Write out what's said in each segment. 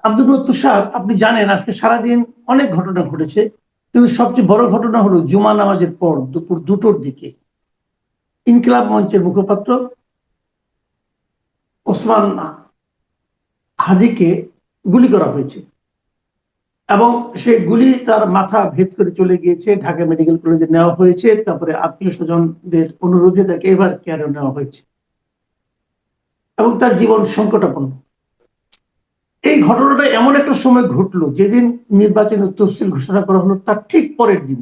আব্দুল লত্তর সাহেব, আপনি জানেন আজকে সারাদিন অনেক ঘটনা ঘটেছে, কিন্তু সবচেয়ে বড় ঘটনা হলো জুমা নামাজের পর দুপুর 2টোর দিকে ইনকিলাব মঞ্চের মুখপাত্র ওসমান হাদিকে গুলি করা হয়েছে এবং সেই গুলি তার মাথা ভেদ করে চলে গিয়েছে। ঢাকা মেডিকেল কলেজে নেওয়া হয়েছে, তারপরে আত্মীয় স্বজনদের অনুরোধে তাকে এবার কেয়ারে নেওয়া হয়েছে এবং তার জীবন সংকটাপন্ন। এই ঘটনাটা এমন একটা সময় ঘটলো যেদিন নির্বাচনের তফসিল ঘোষণা করা হলো তার ঠিক পরের দিন।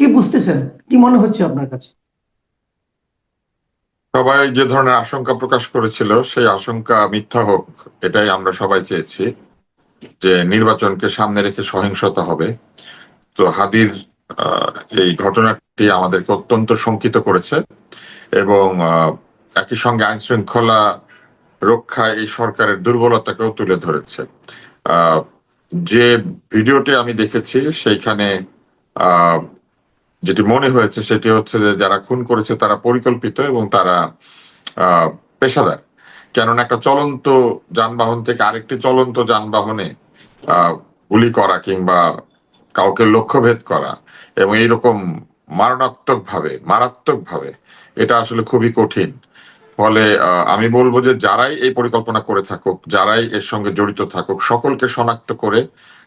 কি বুঝতেছেন, কি মনে হচ্ছে আপনার কাছে? সবাই যে ধরনের আশঙ্কা প্রকাশ করেছিল সেই আশঙ্কা মিথ্যা হোক, এটাই আমরা সবাই চেয়েছি, যে নির্বাচনকে সামনে রেখে সহিংসতা হবে। তো হাদির আহ, এই ঘটনাটি আমাদেরকে অত্যন্ত শঙ্কিত করেছে এবং একই সঙ্গে আইন শৃঙ্খলা রক্ষায় এই সরকারের দুর্বলতাকেও তুলে ধরেছে। আহ, যে ভিডিওটি আমি দেখেছি সেইখানে আহ, যেটি মনে হয়েছে সেটি হচ্ছে যে যারা খুন করেছে তারা পরিকল্পিত এবং তারা আহ পেশাদার। কেননা একটা চলন্ত যানবাহন থেকে আরেকটি চলন্ত যানবাহনে আহ গুলি করা কিংবা কাউকে লক্ষ্যভেদ করা এবং এইরকম মারাত্মক ভাবে এটা আসলে খুবই কঠিন। ফলে আমি বলবো যে যারাই এই পরিকল্পনা করে থাকুক, যারাই এর সঙ্গে জড়িত থাকুক, সকলকে শনাক্ত করে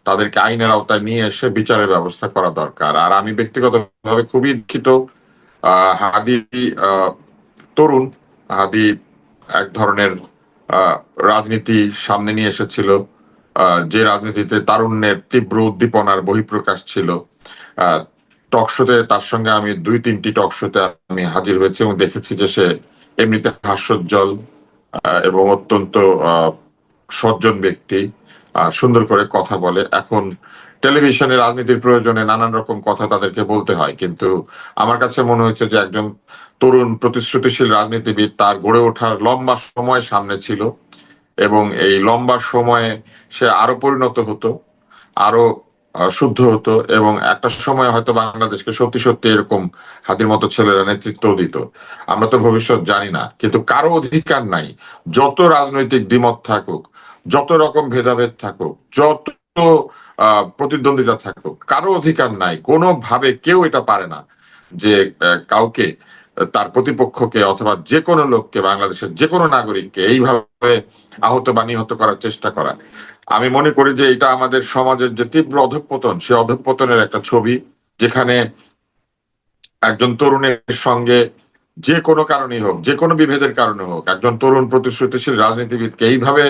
তাদেরকে আইনের আওতায় নিয়ে এসে বিচারের ব্যবস্থা করা দরকার। আর আমি ব্যক্তিগতভাবে খুবই দুঃখিত, হাদি আহ, তরুণ, হাদি এক ধরনের আহ, রাজনীতি সামনে নিয়ে এসেছিল, যে রাজনীতিতে তারুণ্যের তীব্র উদ্দীপনার বহিঃপ্রকাশ ছিল। টকশোতে তার সঙ্গে আমি 2-3টি টকশোতে আমি হাজির হয়েছি এবং দেখেছি যে সে এমনিতে হাস্যোজ্জ্বল এবং অত্যন্ত সজ্জন ব্যক্তি, সুন্দর করে কথা বলে। এখন টেলিভিশনে রাজনীতির প্রয়োজনে নানান রকম কথা তাদেরকে বলতে হয়, কিন্তু আমার কাছে মনে হচ্ছে যে একজন তরুণ প্রতিশ্রুতিশীল রাজনীতিবিদ, তার গড়ে ওঠার লম্বা সময় সামনে ছিল এবং এই লম্বা সময়ে সে আরো পরিণত হতো, আরো শুদ্ধ হতো এবং একটা সময় হয়তো বাংলাদেশকে সত্যি সত্যি এরকম হাতির মতো ছেলেরা নেতৃত্ব দিত। আমরা তো ভবিষ্যৎ জানি না, কিন্তু কারো অধিকার নাই, যত রাজনৈতিক দ্বিমত থাকুক, যত রকম ভেদাভেদ থাকুক, যত প্রতিদ্বন্দ্বিতা থাকুক, কারো অধিকার নাই, কোনোভাবে কেউ এটা পারে না যে কাউকে, তার প্রতিপক্ষকে অথবা যে কোনো লোককে, বাংলাদেশের যে কোনো নাগরিককে এইভাবে আহত বা নিহত করার চেষ্টা করা। আমি মনে করি যে এটা আমাদের সমাজের যে তীব্র অধঃপতন, সে অধঃপতনের একটা ছবি, যেখানে একজন তরুণের সঙ্গে যে কোনো কারণেই হোক, যে কোনো বিভেদের কারণে হোক, একজন তরুণ প্রতিশ্রুতিশীল রাজনীতিবিদকে এইভাবে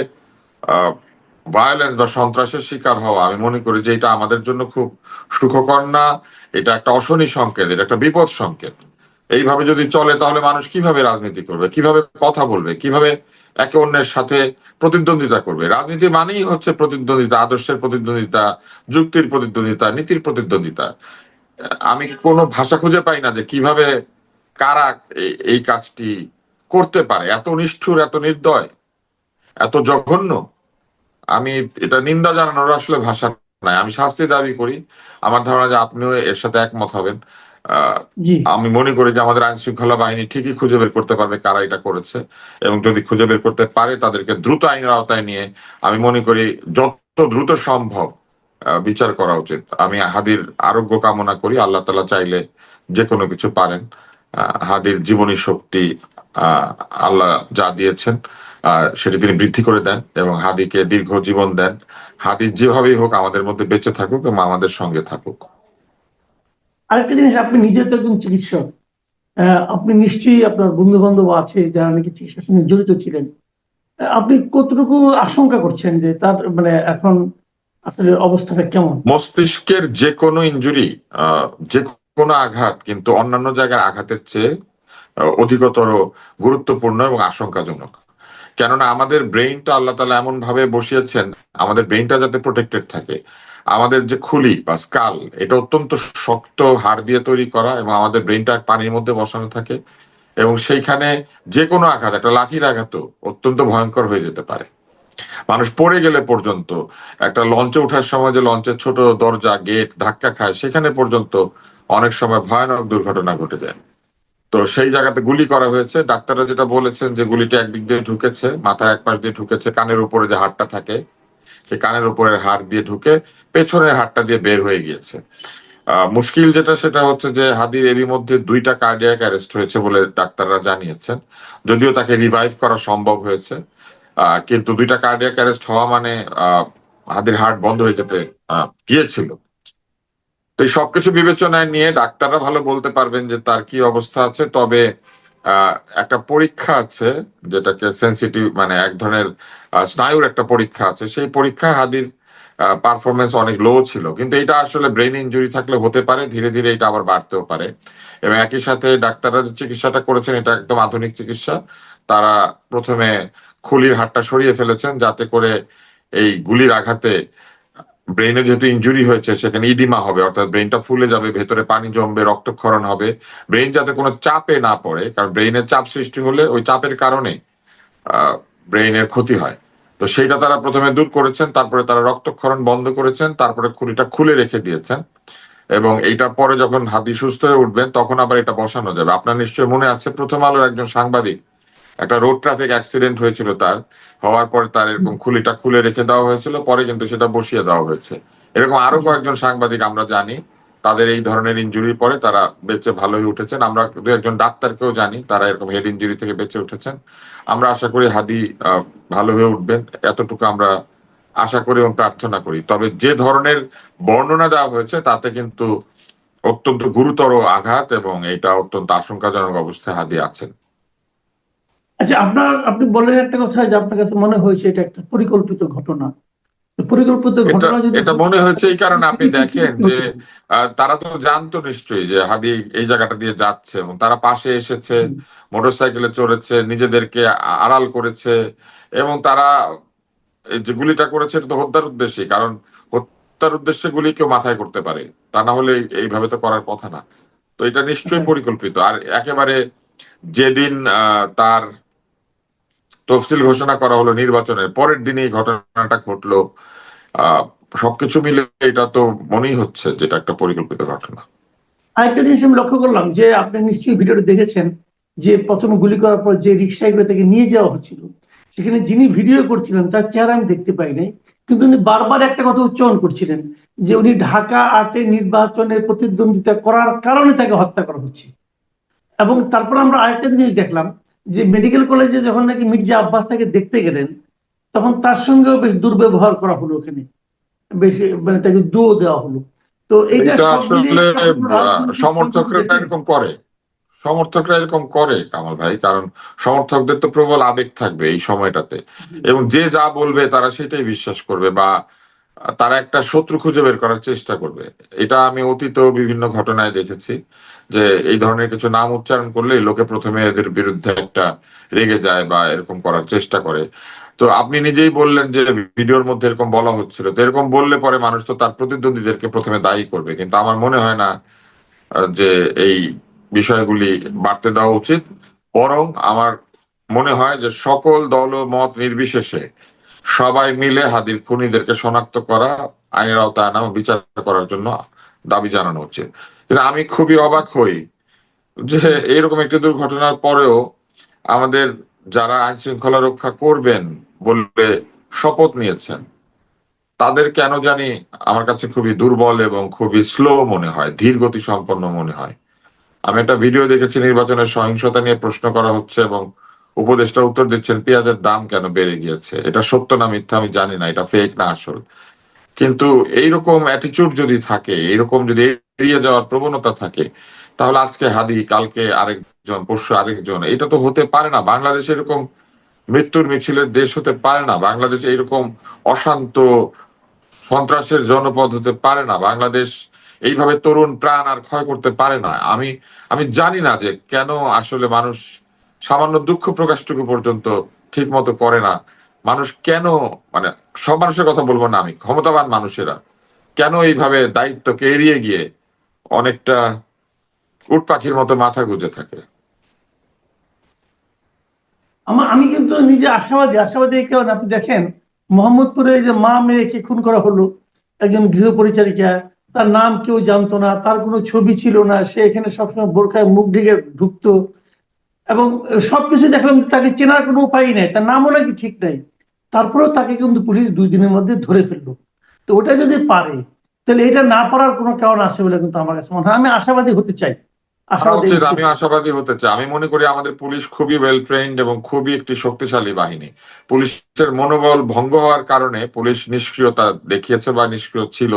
ভায়োলেন্স বা সন্ত্রাসের শিকার হওয়া, আমি মনে করি যে এটা আমাদের জন্য খুব সুখকর না। এটা একটা অশনি সংকেত, এটা একটা বিপদ সংকেত। এইভাবে যদি চলে তাহলে মানুষ কিভাবে রাজনীতি করবে, কিভাবে কথা বলবে, কিভাবে একে অন্যের সাথে প্রতিদ্বন্দ্বিতা করবে? রাজনীতি মানেই হচ্ছে প্রতিদ্বন্দ্বিতা, আদর্শের প্রতিদ্বন্দ্বিতা, যুক্তির প্রতিদ্বন্দ্বিতা, নীতির প্রতিদ্বন্দ্বিতা। আমি কোনো ভাষা খুঁজে পাই না যে কিভাবে কারা এই কাজটি করতে পারে, এত নিষ্ঠুর, এত নির্দয়, এত জঘন্য। আমি এটা নিন্দা জানানোর আসলে ভাষা নাই, আমি শাস্তি দাবি করি। আমার ধারণা যে আপনিও এর সাথে একমত হবেন। আহ জি। আমি মনে করি যে আমাদের আইন শৃঙ্খলা বাহিনী ঠিকই খুঁজে বের করতে পারবে কারা এটা করেছে, এবং যদি খুঁজে বের করতে পারে তাদেরকে দ্রুত আইনের আওতায় নিয়ে আমি মনে করি যত দ্রুত সম্ভব বিচার করা উচিত। আমি হাদির আরোগ্য কামনা করি, আল্লাহ তাআলা চাইলে যে কোনো কিছু পারেন। হাদির জীবনী শক্তি আহ আল্লাহ যা দিয়েছেন সেটি তিনি বৃদ্ধি করে দেন এবং হাদিকে দীর্ঘ জীবন দেন। হাদি যেভাবেই হোক আমাদের মধ্যে বেঁচে থাকুক এবং আমাদের সঙ্গে থাকুক। আরেকটা জিনিস, আপনি নিজে তো একজন চিকিৎসক, আপনি নিশ্চয়ই আপনার বন্ধু বান্ধব আছে যারা নাকি চিকিৎসার সঙ্গে জড়িত ছিলেন। আপনি কতটুকু আশঙ্কা করছেন যে তার মানে এখন আসলে অবস্থাটা কেমন? মস্তিষ্কের যে কোনো ইনজুরি, যে কোনো আঘাত কিন্তু অন্যান্য জায়গার আঘাতের চেয়ে অধিকতর গুরুত্বপূর্ণ এবং আশঙ্কাজনক। কেননা আমাদের ব্রেইনটা আল্লাহ তাআলা এমন ভাবে বসিয়েছেন, আমাদের ব্রেইনটা যাতে প্রোটেক্টেড থাকে। আমাদের যে খুলি বা স্কাল, এটা অত্যন্ত শক্ত হাড় দিয়ে তৈরি করা এবং আমাদের ব্রেইনটা পানির মধ্যে বসানো থাকে, এবং সেইখানে যে কোনো আঘাত, একটা লাঠির আঘাতও অত্যন্ত ভয়ঙ্কর হয়ে যেতে পারে। মানুষ পড়ে গেলে পর্যন্ত, একটা লঞ্চে ওঠার সময় যে লঞ্চের ছোট দরজা গেট ধাক্কা খায়, সেখানে পর্যন্ত অনেক সময় ভয়ানক দুর্ঘটনা ঘটে যায়। তো সেই জায়গাতে গুলি করা হয়েছে। ডাক্তাররা যেটা বলেছেন যে গুলিটা একদিক দিয়ে ঢুকেছে, মাথার এক পাশ দিয়ে ঢুকেছে, কানের উপরে যে হাড়টা থাকে সেই কানের উপরের হাড় দিয়ে ঢুকে পেছনের হাড়টা দিয়ে বের হয়ে গিয়েছে। মুশকিল যেটা সেটা হচ্ছে যে হাদির এরই মধ্যে 2টা কার্ডিয়াক অ্যারেস্ট হয়েছে বলে ডাক্তাররা জানিয়েছেন। যদিও তাকে রিভাইভ করা সম্ভব হয়েছে, কিন্তু 2টা কার্ডিয়াক অ্যারেস্ট হওয়া মানে হাদির হার্ট বন্ধ হয়ে যেতে গিয়েছিল। তো এই সবকিছু বিবেচনায় নিয়ে ডাক্তাররা ভালো বলতে পারবেন যে তার কি অবস্থা আছে। তবে আহ, একটা পরীক্ষা আছে যেটাকে সেন্সিটিভ, মানে এক ধরনের স্নায়ুর একটা পরীক্ষা আছে, সেই পরীক্ষায় হাদির পারফরমেন্স অনেক লো ছিল। কিন্তু এটা আসলে ব্রেন ইনজুরি থাকলে হতে পারে, ধীরে ধীরে এটা আবার বাড়তেও পারে। এবং একই সাথে ডাক্তাররা যে চিকিৎসাটা করেছেন এটা একদম আধুনিক চিকিৎসা। তারা প্রথমে খুলির হাড়টা সরিয়ে ফেলেছেন যাতে করে এই গুলির আঘাতে ব্রেনে যেহেতু ইনজুরি হয়েছে সেখানে ইডিমা হবে, অর্থাৎ ব্রেনটা ফুলে যাবে, ভেতরে পানি জমবে, রক্তক্ষরণ হবে। ব্রেন যাতে কোনো চাপে না পড়ে, কারণ ব্রেনের চাপ সৃষ্টি হলে ওই চাপের কারণে ব্রেইনের ক্ষতি হয়। তো সেইটা তারা প্রথমে দূর করেছেন, তারপরে তারা রক্তক্ষরণ বন্ধ করেছেন, তারপরে খুলিটা খুলে রেখে দিয়েছেন। এবং এইটার পরে যখন হাতি সুস্থ হয়ে উঠবেন তখন আবার এটা বসানো যাবে। আপনার নিশ্চয়ই মনে আছে প্রথম আলোর একজন সাংবাদিক, একটা রোড ট্রাফিক অ্যাক্সিডেন্ট হয়েছিল তার, হওয়ার পরে তার এরকম খুলিটা খুলে রেখে দেওয়া হয়েছিল, পরে কিন্তু সেটা বসিয়ে দেওয়া হয়েছে। এরকম আরো কয়েকজন সাংবাদিক আমরা জানি তাদের এই ধরনের ইনজুরির পরে তারা বেঁচে ভালো হয়ে উঠেছেন। আমরা দু একজন ডাক্তারকেও জানি তারা এরকম হেড ইনজুরি থেকে বেঁচে উঠেছেন। আমরা আশা করি হাদি ভালো হয়ে উঠবেন, এতটুকু আমরা আশা করি এবং প্রার্থনা করি। তবে যে ধরনের বর্ণনা দেওয়া হয়েছে তাতে কিন্তু অত্যন্ত গুরুতর আঘাত এবং এটা অত্যন্ত আশঙ্কাজনক অবস্থায় হাদি আছেন। আচ্ছা, আপনি বললেন একটা কথা যে আপনার কাছে মনে হয়েছে এটা একটা পরিকল্পিত ঘটনা। তো পরিকল্পিত এটা ঘটনা যদি এটা মনে হয়েছে এই কারণে আপনি দেখেন কি যে হতে পারে? তারা তো জানতো নিশ্চয়ই যে হাদি এই জায়গাটা দিয়ে যাচ্ছে এবং তারা পাশে এসেছে, মোটরসাইকেলে চড়েছে, নিজেদেরকে আড়াল করেছে। এবং তারা এই যে গুলিটা করেছে এটা তো হত্যার উদ্দেশ্যে, কারণ হত্যার উদ্দেশ্যে গুলি কেউ মাথায় করতে পারে, তা না হলে এইভাবে তো করার কথা না। তো এটা নিশ্চয়ই হ্যাঁ। পরিকল্পিত। আর একেবারে যেদিন তার তফসিল ঘোষণা করা হলো নির্বাচনের পরের দিনই ঘটনাটা ঘটলো। আহ সবকিছু মিলে এটা তো মনেই হচ্ছে যেটা একটা পরিকল্পিত ঘটনা। আরেকটা জিনিস আমি লক্ষ্য করলাম যে আপনি নিশ্চয়ই ভিডিওটা দেখেছেন যে প্রথমে গুলি করার পর যে রিক্সায় করে তাকে নিয়ে যাওয়া হচ্ছিল, সেখানে যিনি ভিডিও করছিলেন তার চেহারা আমি দেখতে পাই নাই, কিন্তু উনি বারবার একটা কথা উচ্চারণ করছিলেন যে উনি ঢাকা 8-এ নির্বাচনে প্রতিদ্বন্দ্বিতা করার কারণে তাকে হত্যা করা হচ্ছে। এবং তারপর আমরা আরেকটা জিনিস দেখলাম যে মেডিকেল কলেজে যখন নাকি মির্জা আব্বাস তাকে দেখতে গেলেন তখন তার সঙ্গেও বেশ দুর্ব্যবহার করা হলো, ওখানে বেশ মানে তাকে দুও দেওয়া হলো। তো এইটা এটা সব মিলিয়ে আসলে একটা কোনো রাজনৈতিক সমর্থকরা পরিস্থিতি। এরকম করে, সমর্থকরা এরকম করে কামাল ভাই, কারণ সমর্থকদের তো প্রবল আবেগ থাকবে এই সময়টাতে। এবং যে যা বলবে তারা সেটাই বিশ্বাস করবে, বা তারা একটা শত্রু খুঁজে বের করার চেষ্টা করবে। এটা আমি অতীতেও বিভিন্ন ঘটনায় দেখেছি যে এই ধরনের কিছু নাম উচ্চারণ করলে লোকে প্রথমে এদের বিরুদ্ধে একটা রেগে যায় বা এরকম করার চেষ্টা করে। তো আপনি নিজেই বললেন যে ভিডিওর মধ্যে এরকম বলা হচ্ছিল, তো এরকম বললে পরে মানুষ তো তার প্রতিদ্বন্দ্বীদেরকে প্রথমে দায়ী করবে। কিন্তু আমার মনে হয় না যে এই বিষয়গুলি বাড়তে দেওয়া উচিত। বরং আমার মনে হয় যে সকল দল ও মত নির্বিশেষে সবাই মিলে হাদির খুনিদেরকে শনাক্ত করা, আইনের আওতায় আনা ও বিচার করার জন্য দাবি জানানো উচিত। কিন্তু আমি খুবই অবাক হই যে এইরকম একটি দুর্ঘটনার পরেও আমাদের যারা আইন শৃঙ্খলা রক্ষা করবেন বলে শপথ নিয়েছেন তাদের কেন জানি আমার কাছে খুবই দুর্বল এবং খুবই স্লো মনে হয়, ধীর গতি সম্পন্ন মনে হয়। আমি একটা ভিডিও দেখেছি, নির্বাচনের সহিংসতা নিয়ে প্রশ্ন করা হচ্ছে এবং উপদেষ্টা উত্তর দিচ্ছেন পেঁয়াজের দাম কেন বেড়ে গিয়েছে। এটা সত্য না মিথ্যা আমি জানি না, এটা ফেক না আসল। কিন্তু এইরকম অ্যাটিটিউড যদি থাকে, এইরকম যদি এড়িয়ে যাওয়ার প্রবণতা থাকে, তাহলে আজকে হাদি, কালকে আরেকজন, পরশু আরেকজন, এটা তো হতে পারে না। বাংলাদেশ এরকম মৃত্যুর মিছিলের দেশ হতে পারে না। বাংলাদেশ এইরকম অশান্ত সন্ত্রাসের জনপদ হতে পারে না। বাংলাদেশ এইভাবে তরুণ প্রাণ আর ক্ষয় করতে পারে না। আমি আমি জানি না যে কেন আসলে মানুষ সামান্য দুঃখ প্রকাশটুকু পর্যন্ত ঠিক মতো করে না। মানুষ কেন, মানে সব মানুষের কথা বলবো না আমি, ক্ষমতাবান মানুষেরা কেন এইভাবে দায়িত্বকে এড়িয়ে গিয়ে অনেকটা উট পাখির মতো মাথা গুঁজে থাকে। আমি কিন্তু নিজে আশাবাদী, আশাবাদী এই কারণে আপনি দেখেন মোহাম্মদপুরে যে মা মেয়েকে খুন করা হলো, একজন গৃহ পরিচারিকা, তার নাম কেউ জানতো না, তার কোনো ছবি ছিল না, সে এখানে সবসময় বোরখায় মুখ ঢেকে ঢুকতো, এবং সবকিছু দেখলাম যে তাকে চেনার কোনো উপায় নেই, তার নামও নাকি ঠিক নাই। তারপরেও তাকে কিন্তু পুলিশ 2 দিনের মধ্যে ধরে ফেললো। তো ওটা যদি পারে, তাহলে এটা না পারার কোনো কারণ আছে বলে কিন্তু আমার কাছে মনে হয়। আমি আশাবাদী হতে চাই, করা আশাবাদী উচিত, হতে আমি চাই। আশাবাদী হতে চাই। আমি মনে করি আমাদের পুলিশ খুবই ওয়েল ট্রেন্ড এবং খুবই একটি শক্তিশালী বাহিনী। পুলিশের মনোবল ভঙ্গ হওয়ার কারণে পুলিশ নিষ্ক্রিয়তা দেখিয়েছে বা নিষ্ক্রিয় ছিল,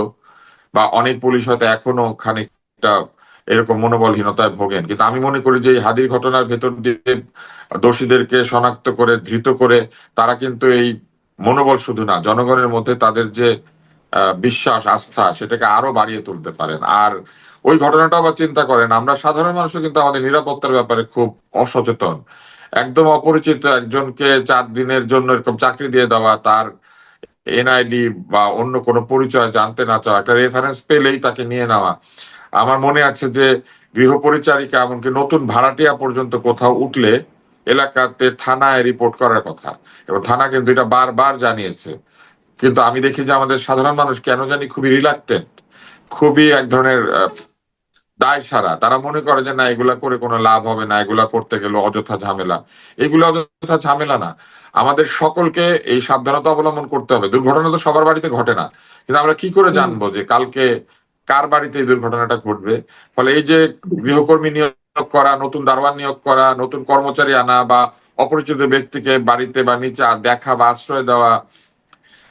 বা অনেক পুলিশ হয়তো এখনো খানিকটা এরকম মনোবলহীনতায় ভোগেন। কিন্তু আমি মনে করি যে এই হাদির ঘটনার ভেতর দিয়ে দোষীদেরকে শনাক্ত করে ধৃত করে তারা কিন্তু এই মনোবল শুধু না, জনগণের মধ্যে তাদের যে বিশ্বাস আস্থা সেটাকে আরো বাড়িয়ে তুলতে পারেন। আর ওই ঘটনাটাও আবার চিন্তা করেন, আমরা সাধারণ মানুষও কিন্তু আমাদের নিরাপত্তার ব্যাপারে খুব অসচেতন। একদম অপরিচিত একজনকে 4 দিনের জন্য এরকম চাকরি দিয়ে দেওয়া, তার এনআইডি বা অন্য কোনো পরিচয় জানতে না চাওয়া, একটা রেফারেন্স পেলেই তাকে নিয়ে নেওয়া। আমার মনে আছে যে গৃহপরিচারিকা এমনকি নতুন ভাড়াটিয়া পর্যন্ত কোথাও উঠলে এলাকাতে থানায় রিপোর্ট করার কথা, এবং থানা কিন্তু এটা বারবার জানিয়েছে। কিন্তু আমি দেখি যে আমাদের সাধারণ মানুষ কেন জানি খুবই রিলাক্টেন্ট, খুবই এক ধরনের দায় সারা। তারা মনে করে যে না, এগুলা করে কোনো লাভ হবে না, এগুলা করতে গেলে অযথা ঝামেলা। এগুলো অযথা ঝামেলা না, আমাদের সকলকে এই সাবধানতা অবলম্বন করতে হবে। দুর্ঘটনা তো সবার বাড়িতে ঘটে না, কিন্তু আমরা কি করে হুম। জানবো যে কালকে কার বাড়িতে এই দুর্ঘটনাটা ঘটবে? ফলে এই যে গৃহকর্মী নিয়োগ করা, নতুন দারোয়ান নিয়োগ করা, নতুন কর্মচারী আনা, বা অপরিচিত ব্যক্তিকে বাড়িতে বা নিচে দেখা বা আশ্রয় দেওয়া,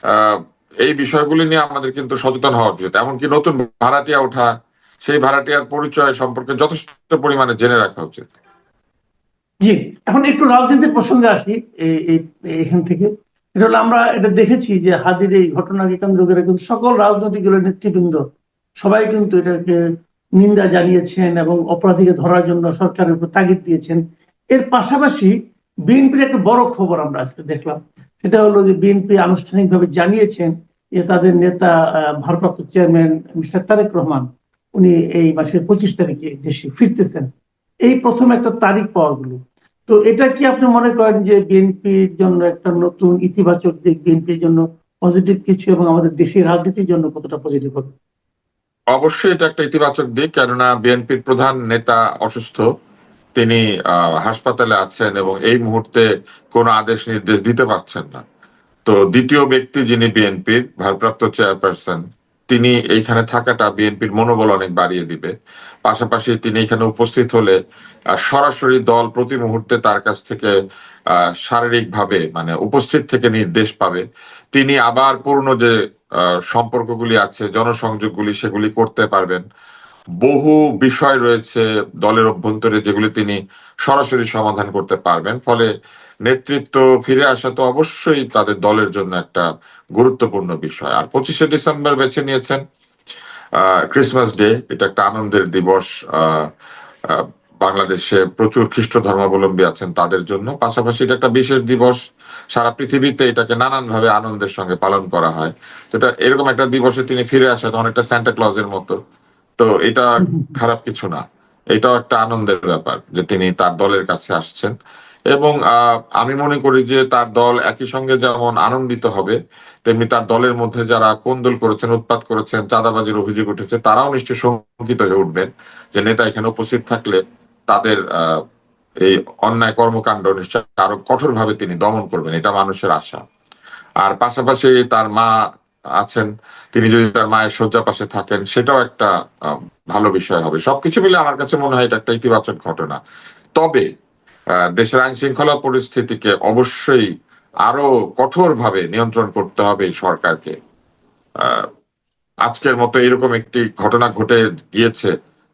আহ এই বিষয়গুলি নিয়ে আমাদের কিন্তু সচেতন হওয়া উচিত। এমনকি নতুন ভাড়াটিয়া ওঠা, সেই ভাড়াটিয়ার পরিচয় সম্পর্কে যথেষ্ট পরিমাণে জেনে রাখা উচিত। জি, এখন একটু রাজনীতির প্রসঙ্গে আসি। এখান থেকে এটা হলো, আমরা এটা দেখেছি যে হাদির এই ঘটনাকে কেন্দ্র করে কিন্তু সকল রাজনৈতিক দলের নেতৃবৃন্দ সবাই কিন্তু এটাকে নিন্দা জানিয়েছেন এবং অপরাধীকে ধরার জন্য সরকারের উপর তাগিদ দিয়েছেন। এর পাশাপাশি বিএনপির একটা বড় খবর আমরা আজকে দেখলাম, সেটা হলো যে বিএনপি আনুষ্ঠানিকভাবে জানিয়েছেন যে তাদের নেতা ভারপ্রাপ্ত চেয়ারম্যান মিস্টার তারেক রহমান, উনি এই মাসের 25 তারিখে দেশে ফিরতেছেন। এই প্রথম একটা তারিখ পাওয়া গেল। তো এটা কি আপনি মনে করেন যে বিএনপির জন্য একটা নতুন ইতিবাচক দিক, বিএনপির জন্য পজিটিভ কিছু, এবং আমাদের দেশের রাজনীতির জন্য কতটা পজিটিভ হবে? অবশ্যই এটা একটা ইতিবাচক দিক, কেননা বিএনপির প্রধান নেতা অসুস্থ, তিনি হাসপাতালে আছেন এবং এই মুহূর্তে কোনো আদেশ নির্দেশ দিতে পারছেন না। তো দ্বিতীয় ব্যক্তি যিনি বিএনপির ভারপ্রাপ্ত চেয়ারপারসন, তিনি এইখানে থাকাটা বিএনপির মনোবল অনেক বাড়িয়ে দিবে। পাশাপাশি তিনি এখানে উপস্থিত হলে সরাসরি দল প্রতি মুহূর্তে তার কাছ থেকে শারীরিকভাবে মানে উপস্থিত থেকে নির্দেশ পাবে। তিনি আবার পূর্ণ যে সম্পর্কগুলি আছে, জনসংযোগগুলি, সেগুলি করতে পারবেন। বহু বিষয় রয়েছে দলের অভ্যন্তরে যেগুলি তিনি সরাসরি সমাধান করতে পারবেন। ফলে নেতৃত্ব ফিরে আসা তো অবশ্যই তাদের দলের জন্য একটা গুরুত্বপূর্ণ বিষয়। আর 25শে ডিসেম্বর বেছে নিয়েছেন ক্রিসমাস ডে, এটা একটা আনন্দের দিবস। আহ আহ, বাংলাদেশে প্রচুর খ্রিস্ট ধর্মাবলম্বী আছেন তাদের জন্য, পাশাপাশি এটা একটা বিশেষ দিবস। সারা পৃথিবীতে এটাকে নানান ভাবে আনন্দের সঙ্গে পালন করা হয়। তো এটা এরকম একটা দিবসে তিনি ফিরে আসাটা অনেকটা সান্টা ক্লজের মতো। তো এটা খারাপ কিছু না, এটাও একটা আনন্দের ব্যাপার যে তিনি তার দলের কাছে আসছেন। এবং আমি মনে করি যে তার দল একই সঙ্গে যেমন আনন্দিত হবে, তেমনি তার দলের মধ্যে যারা কোন্দল করেছেন, উৎপাত করেছেন, চাঁদাবাজির অভিযোগ উঠেছে, তারাও নিশ্চয়ই শঙ্কিত হয়ে উঠবেন যে নেতা এখানে উপস্থিত থাকলে তাদের এই অন্যায় কর্মকাণ্ড নিশ্চয় আরো কঠোরভাবে তিনি দমন করবেন, এটা মানুষের আশা। আর পাশাপাশি তার মা আছেন, তিনি যদি তার মায়ের শয্যা পাশে থাকেন, সেটাও একটা আহ, ভালো বিষয় হবে। সবকিছু মিলে আমার কাছে মনে হয় এটা একটা ইতিবাচক ঘটনা। তবে দেশের আইন শৃঙ্খলা পরিস্থিতিকে অবশ্যই আরো কঠোরভাবে নিয়ন্ত্রণ করতে হবে এই সরকারকে। আহ, আজকের মতো এরকম একটি ঘটনা ঘটে গিয়েছে,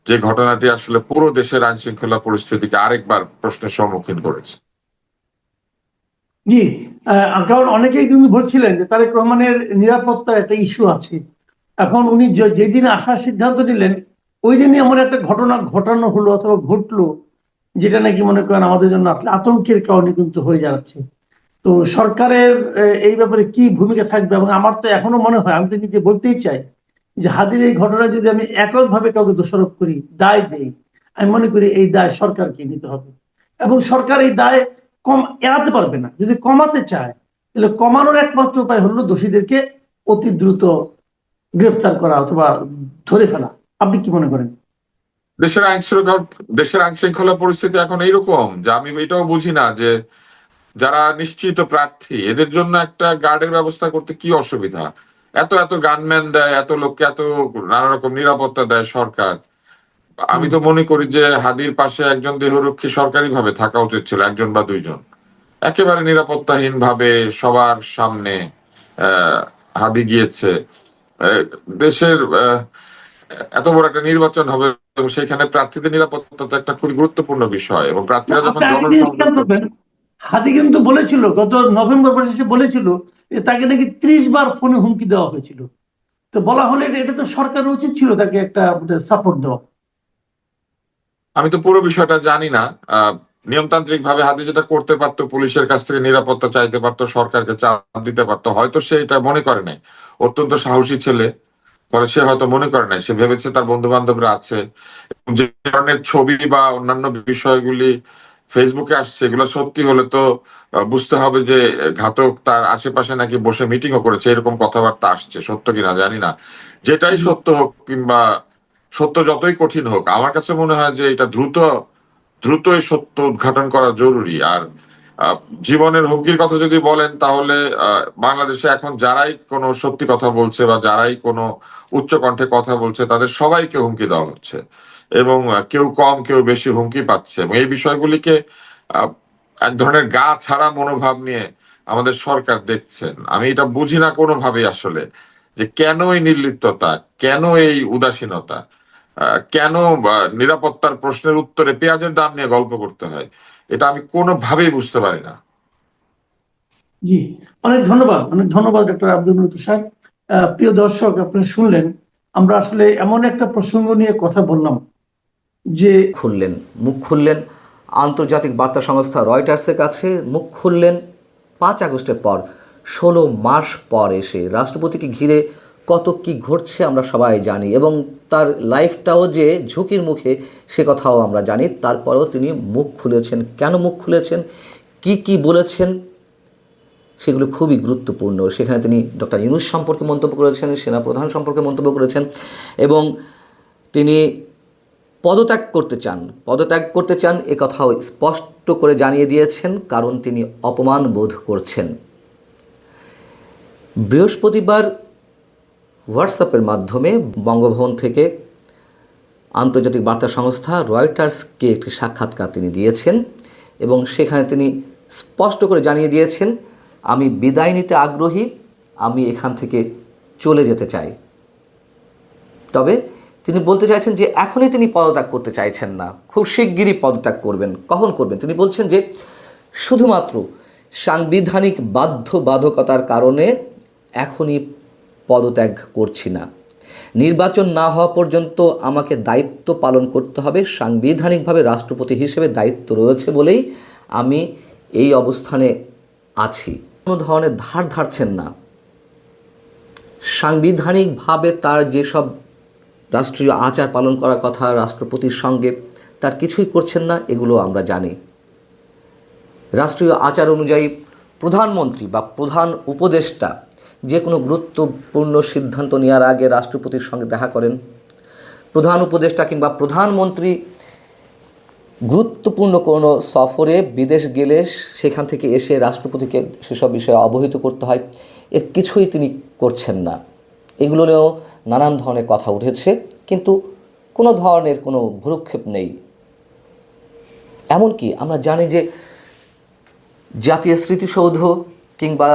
যে ঘটনাটি আসলে পুরো দেশের আইন শৃঙ্খলা পরিস্থিতিকে আরেকবার প্রশ্নের সম্মুখীন করেছে। জি, কারণ অনেকেই কিন্তু বলছিলেন যে তারেক রহমানের নিরাপত্তার একটা ইস্যু আছে। এখন উনি যেদিন আসার সিদ্ধান্ত নিলেন, ওই দিনই এমন একটা ঘটনা ঘটানো হলো অথবা ঘটলো, যেটা নাকি মনে করেন আমাদের জন্য আসলে আতঙ্কের কারণে কিন্তু হয়ে যাচ্ছে। তো সরকারের এই ব্যাপারে কি ভূমিকা থাকবে? এবং আমার তো এখনো মনে হয়, আমি তো নিজে বলতেই চাই যে হাদির এই ঘটনা যদি আমি এককভাবে কাউকে দোষারোপ করি, দায় দেই, আমি মনে করি এই দায় সরকারকে নিতে হবে। এবং সরকার এই দায় কম এড়াতে পারবে না। যদি কমাতে চায়, তাহলে কমানোর একমাত্র উপায় হলো দোষীদেরকে অতি দ্রুত গ্রেপ্তার করা অথবা ধরে ফেলা? আপনি কি মনে করেন? দেশের আইন শৃঙ্খলা পরিস্থিতি এখন এইরকম যে আমি এটাও বুঝি না যে যারা নিশ্চিত প্রার্থী এদের জন্য একটা গার্ডের ব্যবস্থা করতে কি অসুবিধা। এত এত গানম্যান দেয়, এত লোককে এত নানা রকম নিরাপত্তা দেয় সরকার। আমি হুম। তো মনে করি যে হাদির পাশে একজন দেহরক্ষী সরকারি ভাবে থাকা উচিত ছিল, একজন বা দুইজন। একেবারে নিরাপত্তাহীন ভাবে সবার সামনে আহ হাদি গিয়েছে। আহ, দেশের এত বড় একটা নির্বাচন হবে এবং সেখানে প্রার্থীদের নিরাপত্তা তো একটা খুবই গুরুত্বপূর্ণ বিষয়, এবং না, প্রার্থীরা যখন আপনি আরেকটা জিনিস জনসংযোগ খেয়াল করবেন, করছে। হাদি কিন্তু বলেছিল গত নভেম্বর মাসে, সে বলেছিল যে তাকে নাকি 30 বার ফোনে হুমকি দেওয়া হয়েছিল। তো বলা হলে এটা তো সরকারের উচিত ছিল তাকে একটা সাপোর্ট দেওয়া। আমি তো পুরো বিষয়টা জানি না। আহ নিয়মতান্ত্রিক ভাবে হাদি যেটা করতে পারতো, পুলিশের কাছ থেকে নিরাপত্তা চাইতে পারতো, সরকারকে চাপ দিতে পারতো, হয়তো সে এটা মনে করে নাই। অত্যন্ত সাহসী ছেলে, ফলে সে হয়তো মনে করে নাই, সে ভেবেছে তার বন্ধু বান্ধবরা আছে। যে ধরনের ছবি বা অন্যান্য বিষয়গুলি ফেসবুকে আসছে, এগুলো সত্যি হলে তো বুঝতে হবে যে ঘাতক তার আশেপাশে নাকি বসে মিটিংও করেছে, এরকম কথাবার্তা আসছে। সত্য কিনা জানি না। যেটাই সত্য হোক কিংবা সত্য যতই কঠিন হোক, আমার কাছে মনে হয় যে এটা দ্রুত দ্রুত এই সত্য উদ্ঘাটন করা জরুরি। আর আহ, জীবনের হুমকির কথা যদি বলেন, তাহলে বাংলাদেশে এখন যারাই কোনো সত্যি কথা বলছে বা যারাই কোনো উচ্চ কণ্ঠে কথা বলছে, তাদের সবাইকে হুমকি দেওয়া হচ্ছে, এবং কেউ কম কেউ বেশি হুমকি পাচ্ছে। এবং এই বিষয়গুলিকে আহ, এক ধরনের গা ছাড়া মনোভাব নিয়ে আমাদের সরকার দেখছেন। আমি এটা বুঝি না কোনোভাবেই আসলে, যে কেন এই নির্লিপ্ততা, কেন এই উদাসীনতা, কেন নিরাপত্তার প্রশ্নের উত্তরে পেঁয়াজের দাম নিয়ে গল্প করতে হয়। এটা আমি কোনোভাবেই বুঝতে পারি না। জি, অনেক ধন্যবাদ, অনেক ধন্যবাদ ডক্টর আব্দুল লতিফ সাহেব। প্রিয় দর্শক, আপনি শুনলেন আমরা আসলে এমন একটা প্রসঙ্গ নিয়ে কথা বললাম যে খুললেন মুখ খুললেন আন্তর্জাতিক বার্তা সংস্থা রয়টার্সের কাছে, মুখ খুললেন 5 আগস্টের পর, 16 মাস পর এসে রাষ্ট্রপতিকে ঘিরে কত কি ঘটছে আমরা সবাই জানি, এবং তার লাইফটাও যে ঝুঁকির মুখে সে কথাও আমরা জানি। তারপরেও তিনি মুখ খুলেছেন। কেন মুখ খুলেছেন, কি কি বলেছেন, সেগুলো খুবই গুরুত্বপূর্ণ। সেখানে তিনি ডক্টর ইউনূস সম্পর্কে মন্তব্য করেছেন, সেনাপ্রধান সম্পর্কে মন্তব্য করেছেন, এবং তিনি পদত্যাগ করতে চান এ কথাও স্পষ্ট করে জানিয়ে দিয়েছেন, কারণ তিনি অপমান বোধ করছেন। বৃহস্পতিবার হোয়াটসঅ্যাপের মাধ্যমে বঙ্গভবন থেকে আন্তর্জাতিক বার্তা সংস্থা রয়টার্সকে একটি সাক্ষাৎকার তিনি দিয়েছেন, এবং সেখানে তিনি স্পষ্ট করে জানিয়ে দিয়েছেন, আমি বিদায় নিতে আগ্রহী, আমি এখান থেকে চলে যেতে চাই। তবে তিনি বলতে চাইছেন যে এখনই তিনি পদত্যাগ করতে চাইছেন না, খুব শিগগিরই পদত্যাগ করবেন। কখন করবেন তিনি বলছেন যে শুধুমাত্র সাংবিধানিক বাধ্যবাধকতার কারণে এখনই পদত্যাগ করছি না। নির্বাচন না হওয়া পর্যন্ত আমাকে দায়িত্ব পালন করতে হবে, সাংবিধানিকভাবে রাষ্ট্রপতি হিসেবে দায়িত্ব রয়েছে বলেই আমি এই অবস্থানে আছি। কোনো ধরনের ধার ধারছেন না। সাংবিধানিকভাবে তার যেসব রাষ্ট্রীয় আচার পালন করার কথা রাষ্ট্রপতির সঙ্গে, তার কিছুই করছেন না, এগুলো আমরা জানি। রাষ্ট্রীয় আচার অনুযায়ী প্রধানমন্ত্রী বা প্রধান উপদেষ্টা যে কোনো গুরুত্বপূর্ণ সিদ্ধান্ত নেওয়ার আগে রাষ্ট্রপতির সঙ্গে দেখা করেন। প্রধান উপদেষ্টা কিংবা প্রধানমন্ত্রী গুরুত্বপূর্ণ কোনো সফরে বিদেশ গেলে সেখান থেকে এসে রাষ্ট্রপতিকে সেসব বিষয়ে অবহিত করতে হয়, এর কিছুই তিনি করছেন না। এগুলো নিয়েও নানান ধরনের কথা উঠেছে, কিন্তু কোনো ধরনের কোনো ভ্রুক্ষেপ নেই। এমনকি আমরা জানি যে জাতীয় স্মৃতিসৌধ কিংবা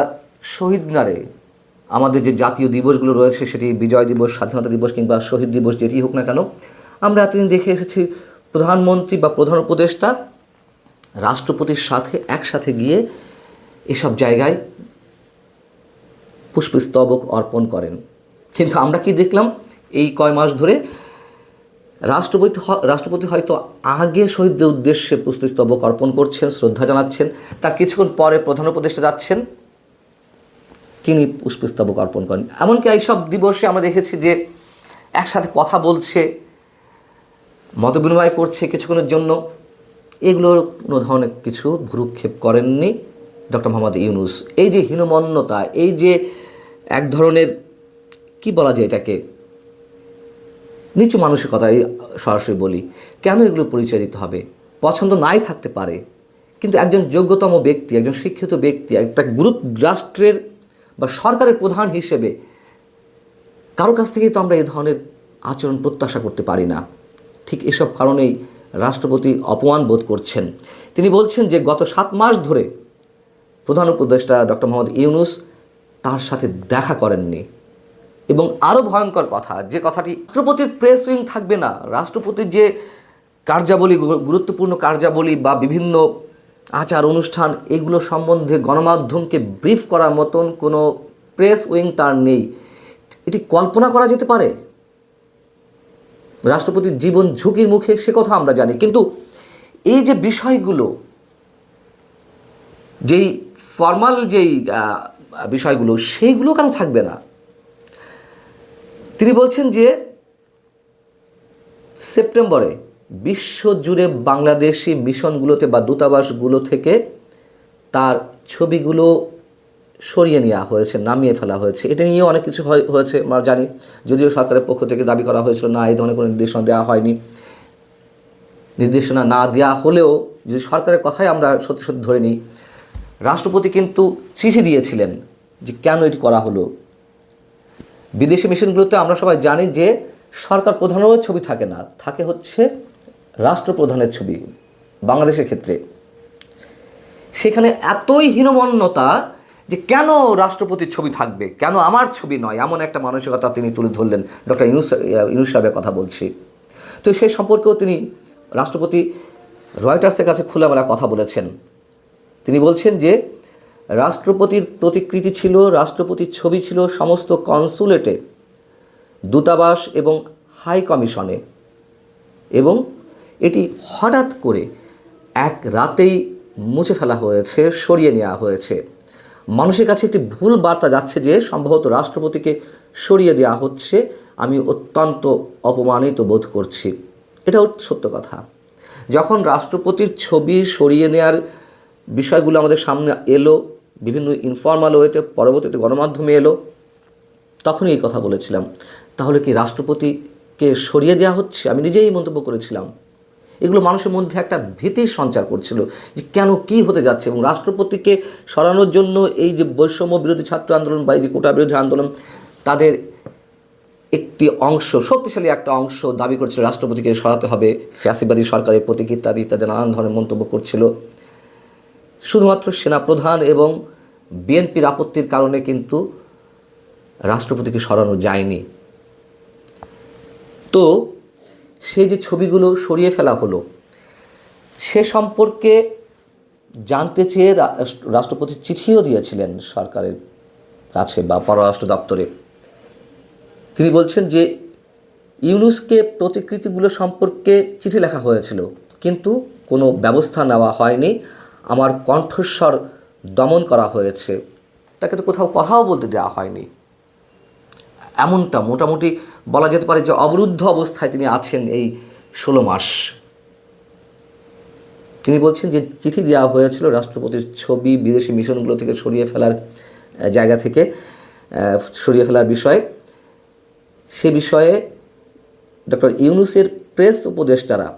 শহীদ মিনারে আমাদের যে জাতীয় দিবসগুলো রয়েছে, সেটি বিজয় দিবস, স্বাধীনতা দিবস কিংবা শহীদ দিবস, যেটি হোক না কেন, আমরা এতদিন দেখে এসেছি প্রধানমন্ত্রী বা প্রধান উপদেষ্টা রাষ্ট্রপতির সাথে একসাথে গিয়ে এসব জায়গায় পুষ্পস্তবক অর্পণ করেন। কিন্তু আমরা কি দেখলাম এই কয় মাস ধরে, রাষ্ট্রপতি হয়তো আগে শহীদদের উদ্দেশ্যে পুষ্পস্তবক অর্পণ করছেন, শ্রদ্ধা জানাচ্ছেন, তার কিছুক্ষণ পরে প্রধান উপদেষ্টা যাচ্ছেন, তিনি পুষ্পস্তবক অর্পণ করেন। এমনকি এইসব দিবসে আমরা দেখেছি যে একসাথে কথা বলছে, মতবিনিময় করছে কিছুক্ষণের জন্য। এগুলোর কোনো ধরনের কিছু ভ্রুক্ষেপ করেননি ডক্টর মোহাম্মদ ইউনূস। এই যে হীনমন্যতা, এই যে এক ধরনের কি বলা যায় এটাকে, নিচু মানসিকতা, এই সরাসরি বলি। কেন এগুলো পরিচয় দিতে হবে? পছন্দ নাই থাকতে পারে, কিন্তু একজন যোগ্যতম ব্যক্তি, একজন শিক্ষিত ব্যক্তি, একটা রাষ্ট্রের বা সরকারের প্রধান হিসেবে কারো কাছ থেকেই তো আমরা এই ধরনের আচরণ প্রত্যাশা করতে পারি না। ঠিক এসব কারণেই রাষ্ট্রপতি অপমান বোধ করছেন। তিনি বলছেন যে গত 7 মাস ধরে প্রধান উপদেষ্টা ডক্টর মোহাম্মদ ইউনূস তার সাথে দেখা করেননি। এবং আরও ভয়ঙ্কর কথা, যে কথাটি, রাষ্ট্রপতির প্রেস উইং থাকবে না, রাষ্ট্রপতির যে কার্যাবলী, গুরুত্বপূর্ণ কার্যাবলী বা বিভিন্ন আচার অনুষ্ঠান, এগুলো সম্বন্ধে গণমাধ্যমকে ব্রিফ করার মতন কোনো প্রেস উইং তার নেই। এটি কল্পনা করা যেতে পারে? রাষ্ট্রপতির জীবন ঝুঁকির মুখে, সে কথা আমরা জানি, কিন্তু এই যে বিষয়গুলো, যেই ফর্মাল যেই বিষয়গুলো, সেইগুলো কেন থাকবে না? তিনি বলছেন যে সেপ্টেম্বরে বিশ্বজুড়ে বাংলাদেশি মিশনগুলোতে বা দূতাবাসগুলো থেকে তার ছবিগুলো সরিয়ে নেওয়া হয়েছে, নামিয়ে ফেলা হয়েছে। এটা নিয়ে অনেক কিছু হয়েছে আমরা জানি, যদিও সরকারের পক্ষ থেকে দাবি করা হয়েছিল না, এই ধরনের কোনো নির্দেশনা দেওয়া হয়নি। নির্দেশনা না দেওয়া হলেও যদি সরকারের কথাই আমরা সত্যি সত্যি ধরে নিই, রাষ্ট্রপতি কিন্তু চিঠি দিয়েছিলেন যে কেন এটি করা হলো। বিদেশি মিশনগুলোতে আমরা সবাই জানি যে সরকার প্রধানেরও ছবি থাকে না, থাকে হচ্ছে রাষ্ট্রপ্রধানের ছবি। বাংলাদেশের ক্ষেত্রে সেখানে এতই হীনমন্যতা যে কেন রাষ্ট্রপতির ছবি থাকবে, কেন আমার ছবি নয়, এমন একটা মানসিকতা তিনি তুলে ধরলেন। ডক্টর ইউনূস সাহেবের কথা বলছি। তো সেই সম্পর্কেও তিনি, রাষ্ট্রপতি রয়টার্সের কাছে খোলামেলা কথা বলেছেন। তিনি বলছেন যে রাষ্ট্রপতির প্রতিকৃতি ছিল, রাষ্ট্রপতির ছবি ছিল সমস্ত কনসুলেটে, দূতাবাস এবং হাই কমিশনে, এবং এটি হঠাৎ করে এক রাতেই মুছে ফেলা হয়েছে, সরিয়ে নেওয়া হয়েছে। মানুষের কাছে একটি ভুল বার্তা যাচ্ছে যে সম্ভবত রাষ্ট্রপতিকে সরিয়ে দেওয়া হচ্ছে। আমি অত্যন্ত অপমানিত বোধ করছি। এটাও সত্য কথা। যখন রাষ্ট্রপতির ছবি সরিয়ে নেওয়ার বিষয়গুলো আমাদের সামনে এলো, বিভিন্ন ইনফর্মাল ওয়েতে, পরবর্তীতে গণমাধ্যমে এলো, তখনই এই কথা বলেছিলাম, তাহলে কি রাষ্ট্রপতিকে সরিয়ে দেওয়া হচ্ছে? আমি নিজেই মন্তব্য করেছিলাম। এগুলো মানুষের মধ্যে একটা ভীতির সঞ্চার করছিল যে কেন, কি হতে যাচ্ছে। এবং রাষ্ট্রপতিকে সরানোর জন্য এই যে বৈষম্য বিরোধী ছাত্র আন্দোলন বা এই যে কোটা বিরোধী আন্দোলন, তাদের একটি অংশ, শক্তিশালী একটা অংশ দাবি করছিল রাষ্ট্রপতিকে সরাতে হবে, ফ্যাসিবাদী সরকারের প্রতীক ইত্যাদি ইত্যাদি নানান ধরনের মন্তব্য করছিল। শুধুমাত্র সেনাপ্রধান এবং বিএনপির আপত্তির কারণে কিন্তু রাষ্ট্রপতিকে সরানো যায়নি। তো সেই যে ছবিগুলো সরিয়ে ফেলা হলো, সে সম্পর্কে জানতে চেয়ে রাষ্ট্রপতি চিঠিও দিয়েছিলেন সরকারের কাছে বা পররাষ্ট্র দপ্তরে। তিনি বলছেন যে ইউনূসকে প্রতিকৃতিগুলো সম্পর্কে চিঠি লেখা হয়েছিল, কিন্তু কোনো ব্যবস্থা নেওয়া হয়নি। আমার কণ্ঠস্বর দমন করা হয়েছে, তাকে তো কোথাও কথাও বলতে দেওয়া হয়নি। এমনটা মোটামুটি বলা যেতে পারে যে অবরুদ্ধ অবস্থায় তিনি আছেন এই 16 মাস। তিনি বলছেন যে চিঠি দেওয়া হয়েছিল রাষ্ট্রপতির ছবি বিদেশি মিশনগুলো থেকে সরিয়ে ফেলার জায়গা থেকে সরিয়ে ফেলার বিষয়ে, সে বিষয়ে ডক্টর ইউনূসের প্রেস উপদেষ্টারা